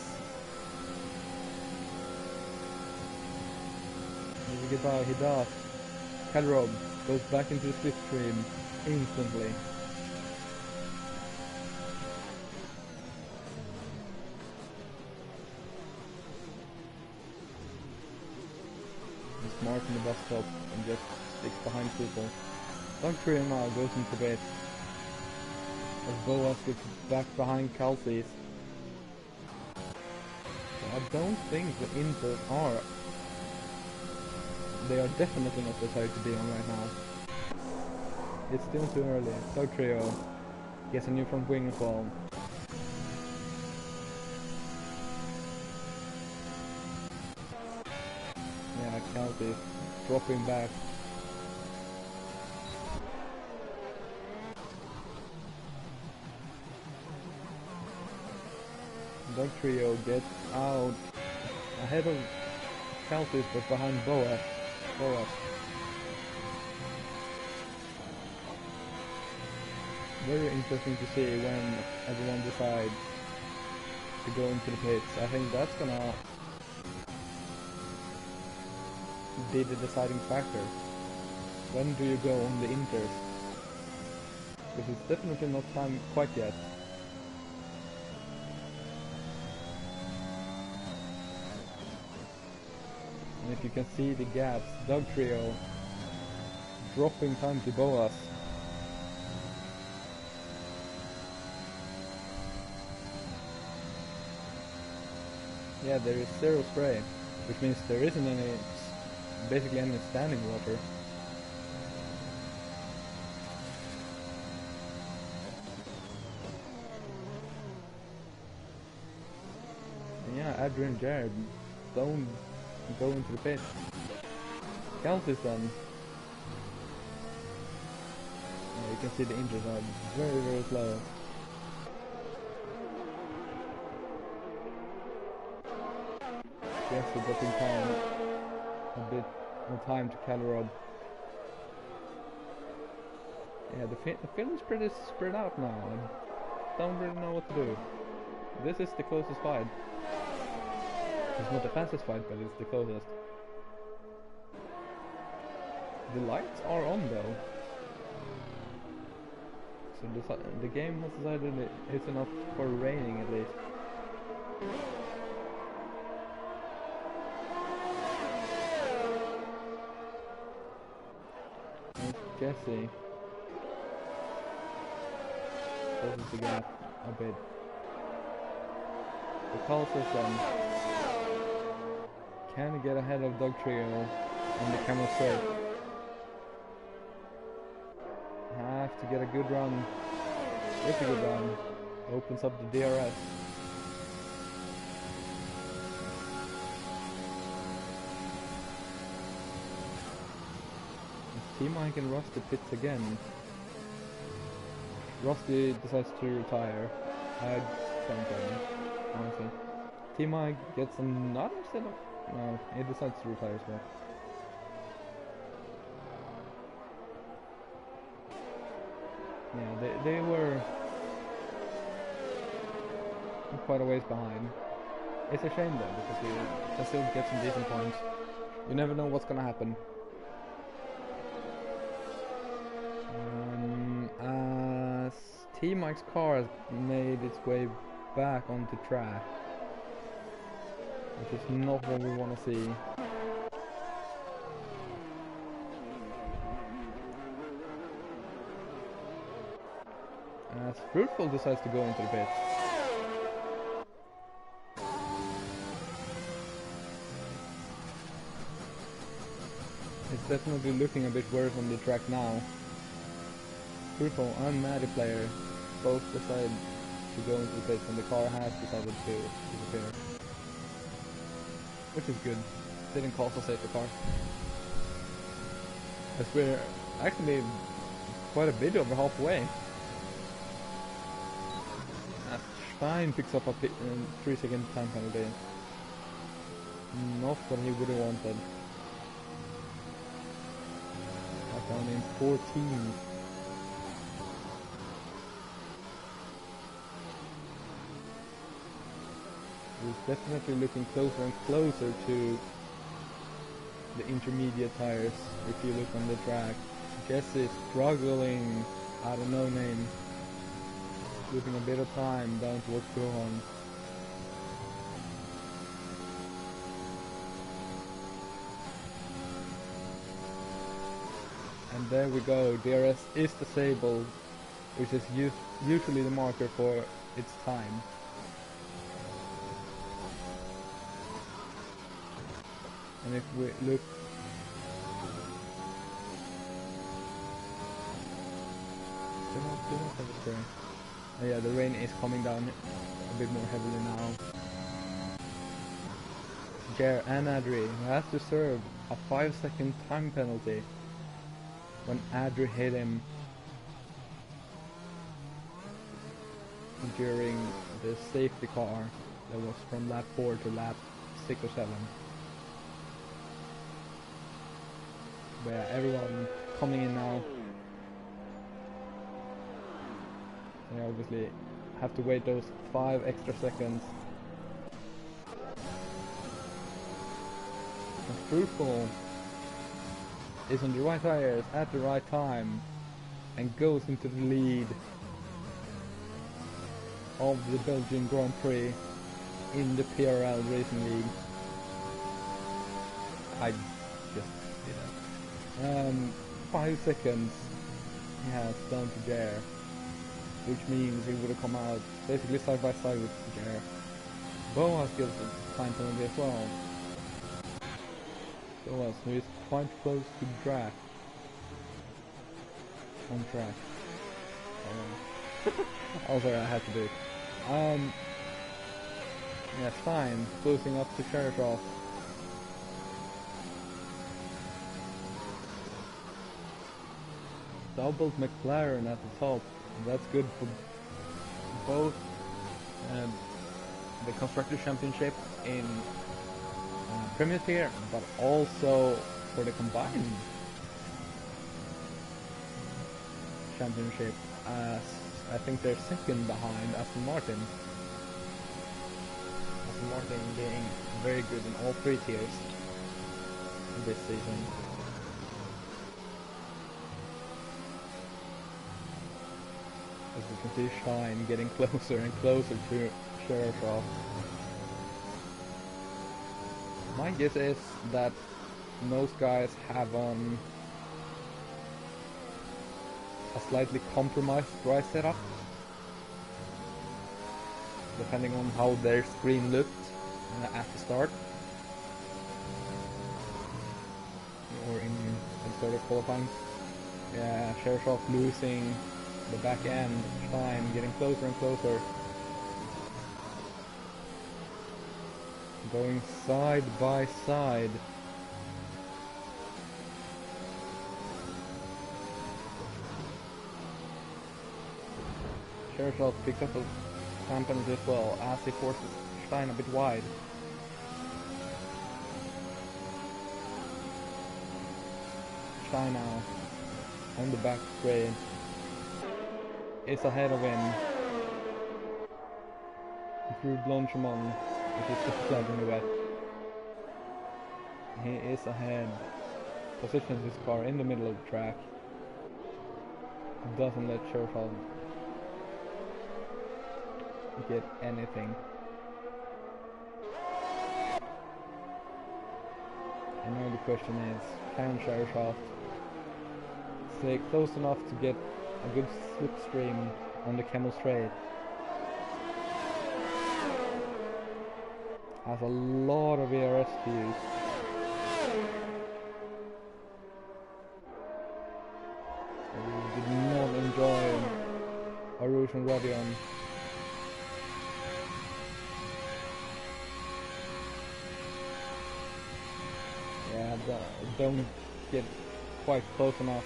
does he get by? He does. Calderob goes back into the slipstream instantly. He's smart in the bus stop and just sticks behind people. Dog Trio now goes into bed. As Boas gets back behind Calcis. I don't think the Inters are. They are definitely not decided to be on right now. It's still too early. Dog Trio gets a new front wing as well. Yeah, Calcis dropping back. Dog Trio gets out ahead of Calcis but behind Boas. Very interesting to see when everyone decides to go into the pits. I think that's gonna be the deciding factor. When do you go on the Inters? Because it's definitely not time quite yet. And if you can see the gaps, Dog Trio dropping time to Boas. Yeah, there is zero spray, which means there isn't any, basically any standing water. And yeah, Adrian Jared don't go into the pit. Calcis then. Yeah, you can see the injuries are very slow. Yes, we're dropping time a bit more time to Calderob. Yeah, the field is pretty spread out now. I don't really know what to do. This is the closest fight. It's not the fastest fight, but it's the closest. The lights are on though. So the game has decided it's enough for raining at least. Jesse closes the gap a bit. The call system. Can get ahead of Dog Trio on the camera straight. Have to get a good run. It's a good run. Opens up the DRS. T-Mike and Rusty pits again. Rusty decides to retire. I don't know, honestly. T-Mike gets another set of... No, he decides to retire as well. Yeah, they were quite a ways behind. It's a shame though, because you can still get some decent points. You never know what's gonna happen. As T-Mike's car has made its way back onto track, which is not what we want to see. As Fruitful decides to go into the pits. It's definitely looking a bit worse on the track now. Fruitful and Maddie player both decide to go into the pits, and the car has decided to disappear. Which is good. Didn't cost us safety car. As we're actually quite a bit over halfway. As Stein picks up a 3-second time penalty. Not what he would have wanted. Back down in 14. He's definitely looking closer and closer to the intermediate tires if you look on the track. Jesse struggling out of no name, losing a bit of time down towards Gohan. And there we go, DRS is disabled, which is usually the marker for its time. And if we look, oh yeah, the rain is coming down a bit more heavily now. Jer and Adri, who has to serve a 5-second time penalty when Adri hit him during the safety car that was from lap 4 to lap 6 or 7. But yeah, everyone coming in now. They obviously have to wait those 5 extra seconds. And Fruitful is on the right tires at the right time and goes into the lead of the Belgian Grand Prix in the PRL Racing League. I just did that. 5 seconds he has down to Jer, which means he would have come out basically side by side with Jer. Boas gets a time penalty as well. Boas, who is quite close to the track. On track. Oh sorry, I had to do it. Yeah, Stein closing up to Sherishov. Doubled McLaren at the top. That's good for both the Constructors' Championship in Premier Tier, but also for the combined championship, as I think they're second behind Aston Martin. Aston Martin being very good in all 3 tiers this season. As we can see Shine getting closer and closer to Sherishov. My guess is that most guys have on a slightly compromised dry setup. depending on how their screen looked at the start. Or in some sort of qualifying. Yeah, Shershov losing the back end, Stein getting closer and closer. Going side by side. Shershov picks up a time penalty as well as he forces Stein a bit wide. Stein now on the back straight is ahead of him through Blanchemont, which is the flag in the wet. He is ahead, positions his car in the middle of the track, doesn't let Shershov get anything. And now the question is, can Shershov stay close enough to get a good slipstream on the Camel Straight? Has a lot of ERS to use. We did not enjoy Arush and Rodion. Yeah, don't get quite close enough.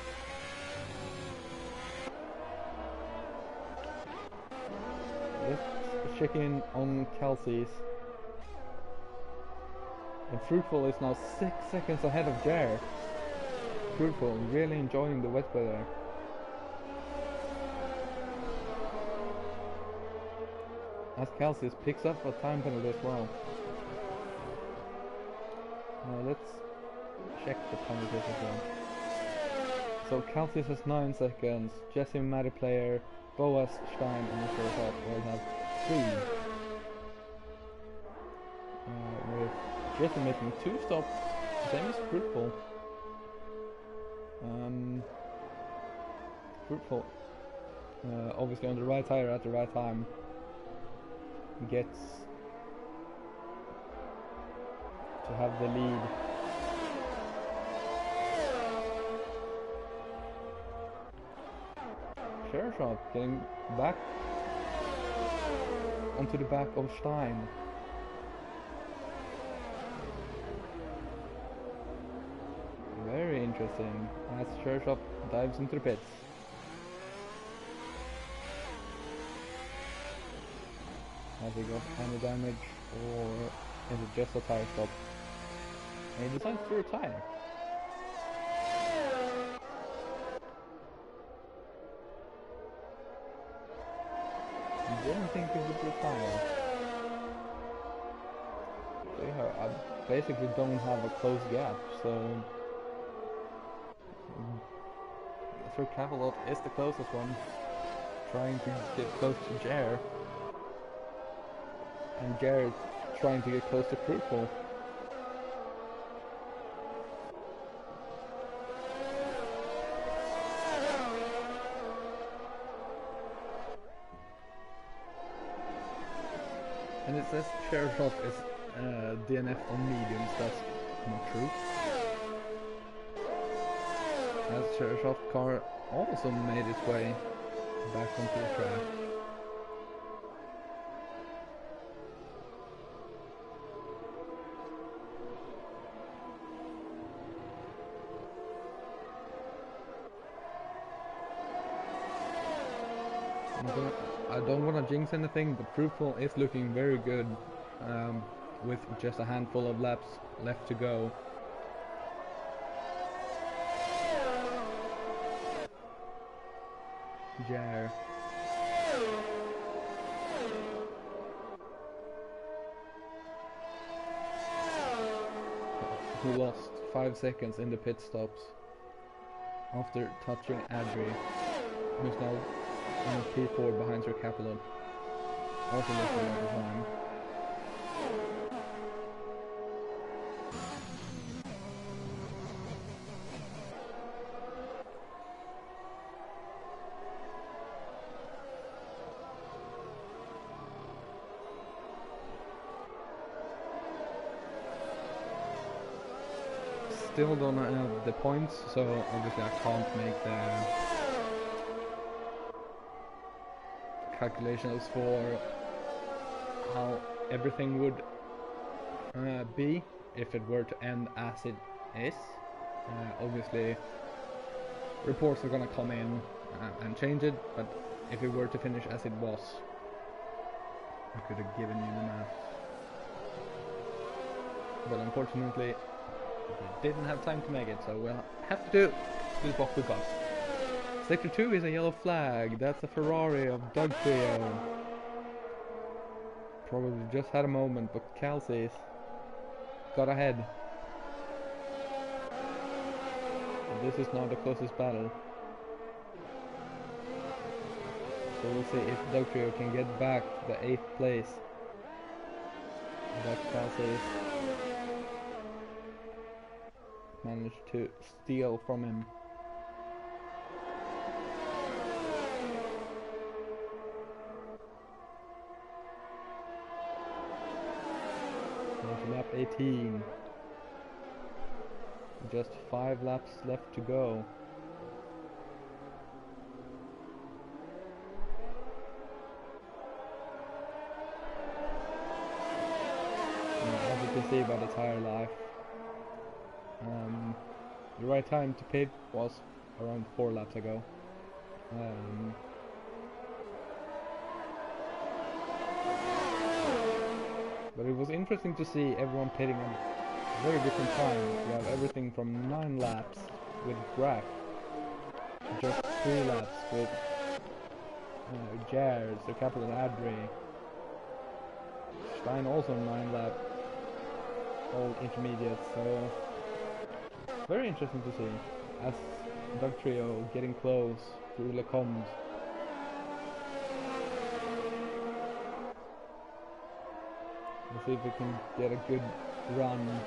Let's check in on Kelsey's. And Fruitful is now 6 seconds ahead of Jer. Fruitful really enjoying the wet weather. As Kelsey picks up a time penalty as well. Let's check the penalties as well. So Kelsey has 9 seconds, Jesse Matty Player, Boas, Stein and Shershov will have 3. With Jesse making 2 stops, same as Fruitful. Fruitful, obviously on the right tire at the right time, gets to have the lead. Shershov getting back onto the back of Stein. Very interesting as Shershov dives into the pits. Has he got any damage or is it just a tire stop? And he decides to retire. Didn't think he would retire. So yeah, I basically don't have a close gap, so Sir Cavalot is the closest one, trying to get close to Jer, and Jer trying to get close to Fruitful. And it says Shershov is DNF on mediums. That's not true. As Shershov's car also made its way back onto the track. I don't want to jinx anything, but Fruitful is looking very good with just a handful of laps left to go. Jer. Who lost 5 seconds in the pit stops after touching Adri, who's now on P4 behind Sir Capelon. Also looking at the time. still don't have the points, so obviously I can't make the calculations for how everything would be if it were to end as it is. Obviously reports are gonna come in and change it, but if it were to finish as it was, I could have given you the math. But unfortunately we didn't have time to make it, so we'll have to do what we got. Sector 2 is a yellow flag. That's a Ferrari of Doug Trio. Probably just had a moment, but Kelsey's got ahead. But this is not the closest battle. So we'll see if Doug Trio can get back the 8th place. But Kelsey's managed to steal from him. Lap 18. Just 5 laps left to go. As you can see by the tire life, the right time to pit was around 4 laps ago. But it was interesting to see everyone pitting at very different times. You have everything from 9 laps with Graf to just 3 laps with Jers, the Captain Adri. Stein also 9 lap, all intermediates, so very interesting to see as Doug Trio getting close through Le Combs. Let's see if we can get a good run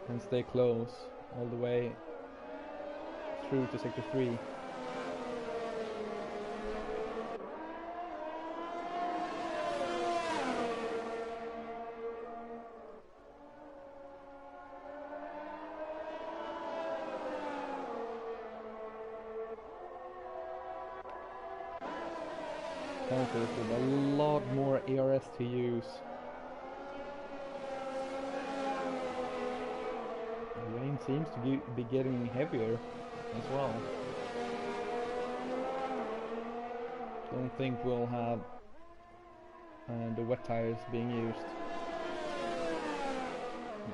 and stay close all the way through to Sector 3. With a lot more ERS to use. The rain seems to be getting heavier as well. Don't think we'll have the wet tires being used.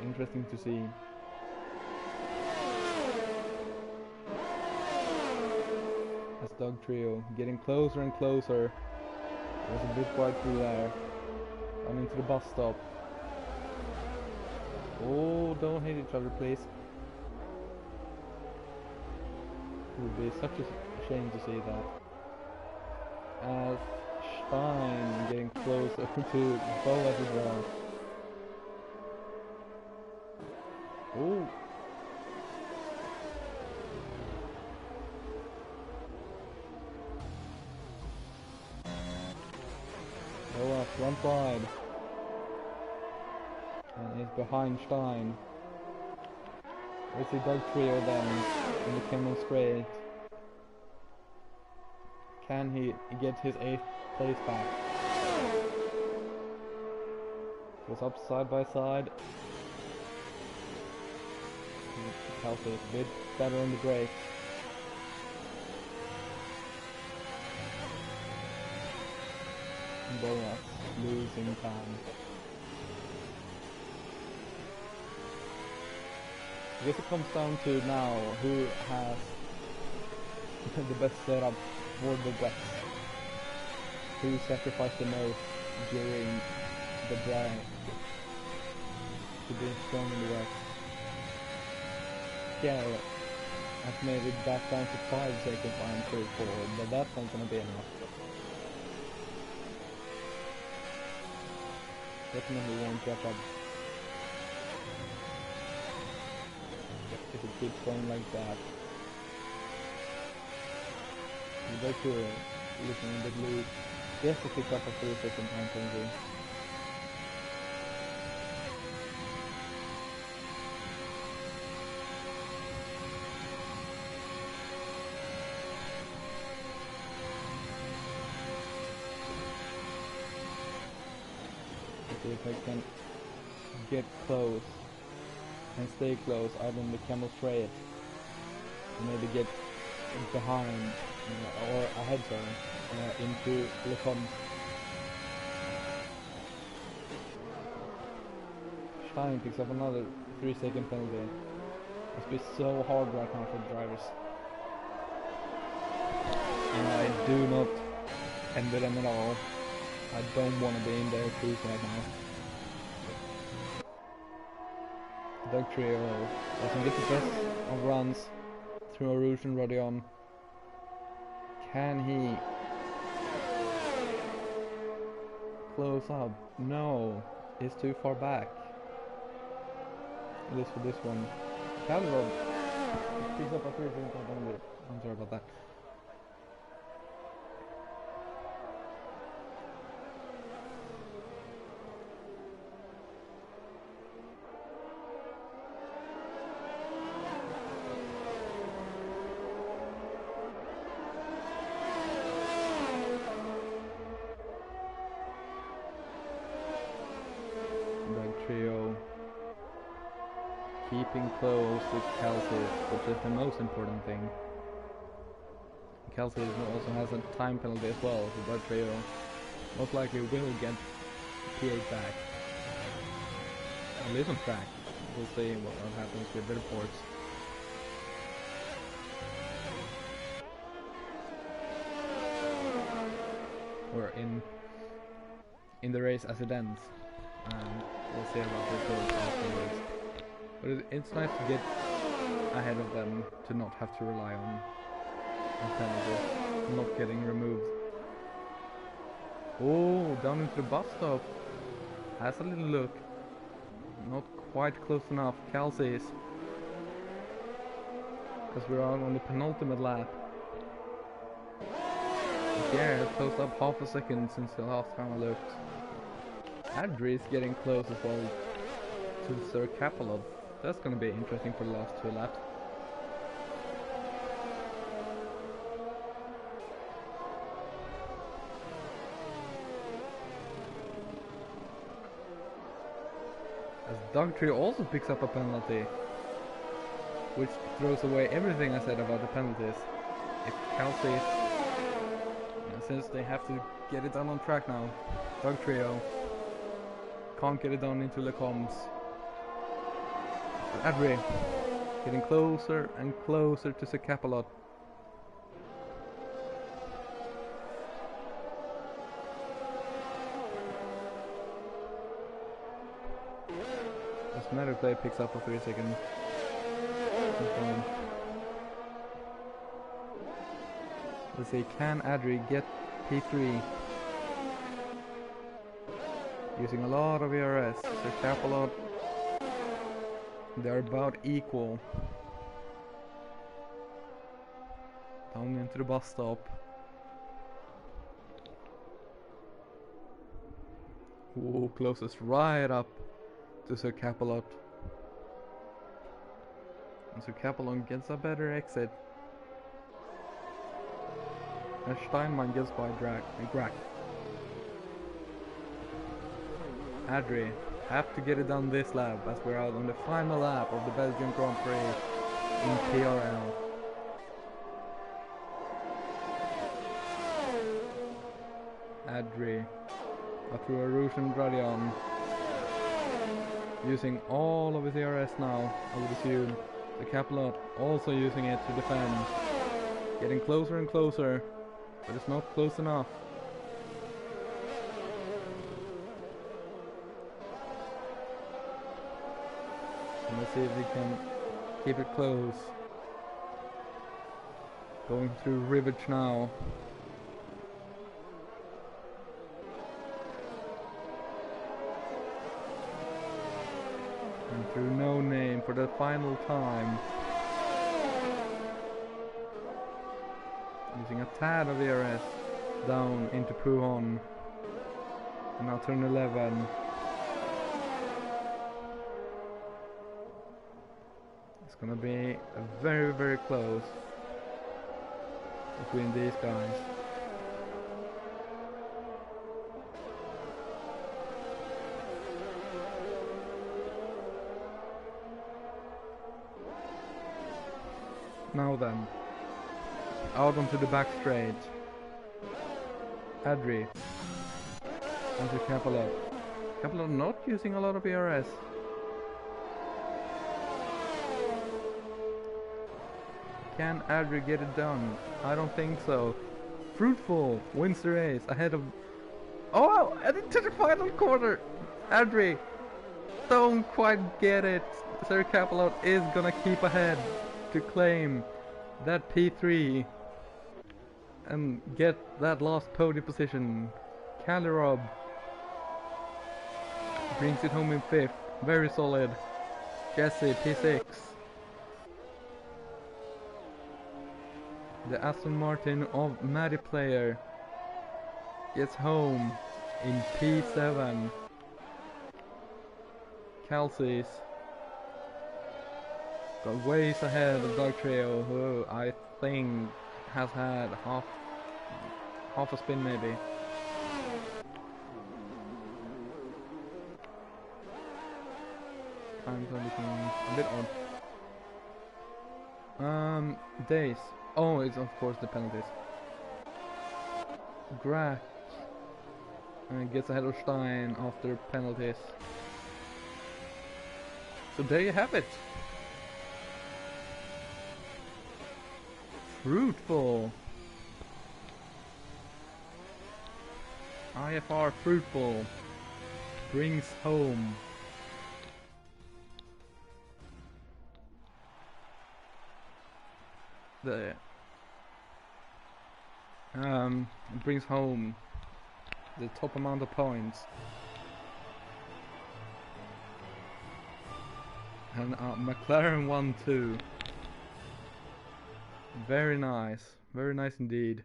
Interesting to see. As Doug Trio getting closer and closer. There's a bit wide through there. On into the bus stop. Oh, don't hit each other, please. It would be such a shame to see that. As Stein getting closer to Boas as well. Oh. Boas front wide. And he's behind Stein. We see Doug Trio then in the Cameron Straight. Can he get his 8th place back? Goes up side by side. Kelsey is a bit better on the brakes. Boas losing time. I guess it comes down to now who has the best setup for the wets. Who sacrificed the most during the dry to be strong in the wet. Yeah, I've made it back down to 5 seconds on third forward, but that's not gonna be enough. Definitely won't catch up. If it keeps going like that. You go to looking a bit loose. He has to pick up a 3-second time penalty. if I can get close and stay close out on the camel straight, and maybe get behind or ahead, sorry, into Le Comte. Stein picks up another 3-second penalty. Must be so hard right now for the drivers. And I do not envy them at all. I don't want to be in their shoes right now. Doug Trio doesn't get the best of runs through Rouge and Rodion. Can he close up? No, he's too far back. At least for this one. Calvo picks up a 3-second penalty. I'm sorry about that. Trio keeping close to Kelsey, which is the most important thing. Kelsey also has a time penalty as well, so that Trio most likely will get P8 back. At least on track. We'll see what happens with the reports. We're in the race as it ends. And we'll see about the results afterwards. But it's nice to get ahead of them, to not have to rely on penalties not getting removed. Oh, down into the bus stop. Has a little look. Not quite close enough. Kelsey's. Because we're out on the penultimate lap. But yeah, it's close up half a second since the last time I looked. Adri is getting close as well to Sir Capelot. That's going to be interesting for the last 2 laps. As Dugtree also picks up a penalty, which throws away everything I said about the penalties. If Kelsey, since they have to get it done on track now, Dugtrio can't get it done into Le Comte. Adri getting closer and closer to Sir Capelot. As Meadowplay picks up a 3-second. Let's see, can Adri get P3? Using a lot of ERS. Sir Capelot, they're about equal. Down into the bus stop. Ooh, closest right up to Sir Capelot. And Sir Capelot gets a better exit. And Steinman gets by Grag. Adri have to get it done this lap as we're out on the final lap of the Belgian Grand Prix in PRL. Adri through a Rouge and Radion, using all of his ERS now, I would assume. The Capelot also using it to defend. Getting closer and closer, but it's not close enough. And let's see if we can keep it close. Going through Rivage now. And through No Name for the final time. Using a tad of ERS down into Puhon. And now turn 11. It's gonna be very, very close between these guys. Now then, out onto the back straight. Adri. Onto Capello. Capello not using a lot of PRS. Can Adri get it done? I don't think so. Fruitful wins the race ahead of... Oh! And into the final corner! Adri don't quite get it. Sir Capello is gonna keep ahead to claim that P3 and get that last podium position. Calirob brings it home in 5th. Very solid. Jesse P6. The Aston Martin of Maddie Player gets home in P7. Kelsey's got ways ahead of Dog Trio, who I think has had half a spin maybe. Time's looking a bit odd. Days. Oh, it's of course the penalties. Grack gets ahead of Stein after penalties. So there you have it. Fruitful. IFR Fruitful brings home the top amount of points. And McLaren won too. Very nice indeed.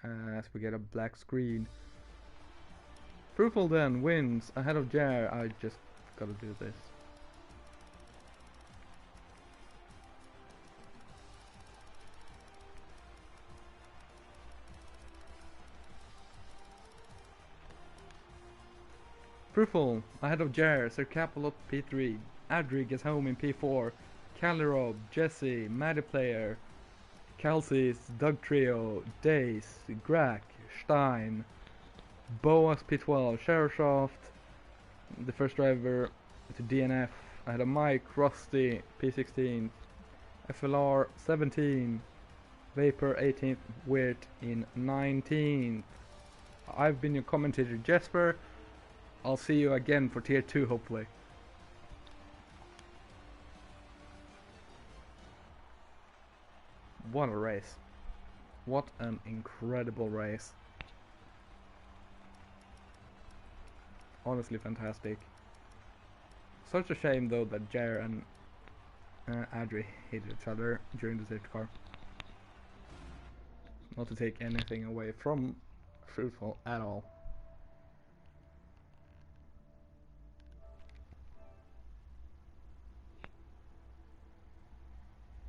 As we get a black screen. Fruitful then wins ahead of Jar. I just gotta do this. Fruitful ahead of Jar, Sir Capelot P3, Adri gets home in P4, Calirob, Jesse, Maddie Player, Kelsey's Doug Trio, Days, Grack, Stein, Boas P12, Sheroshaft, the first driver to DNF, ahead of Mike, Rusty P16, FLR 17, Vapor 18th, Weird in 19th. I've been your commentator Jesper. I'll see you again for tier 2 hopefully. What a race. What an incredible race. Honestly fantastic. Such a shame though that Jer and Adri hit each other during the safety car. Not to take anything away from Fruitful at all.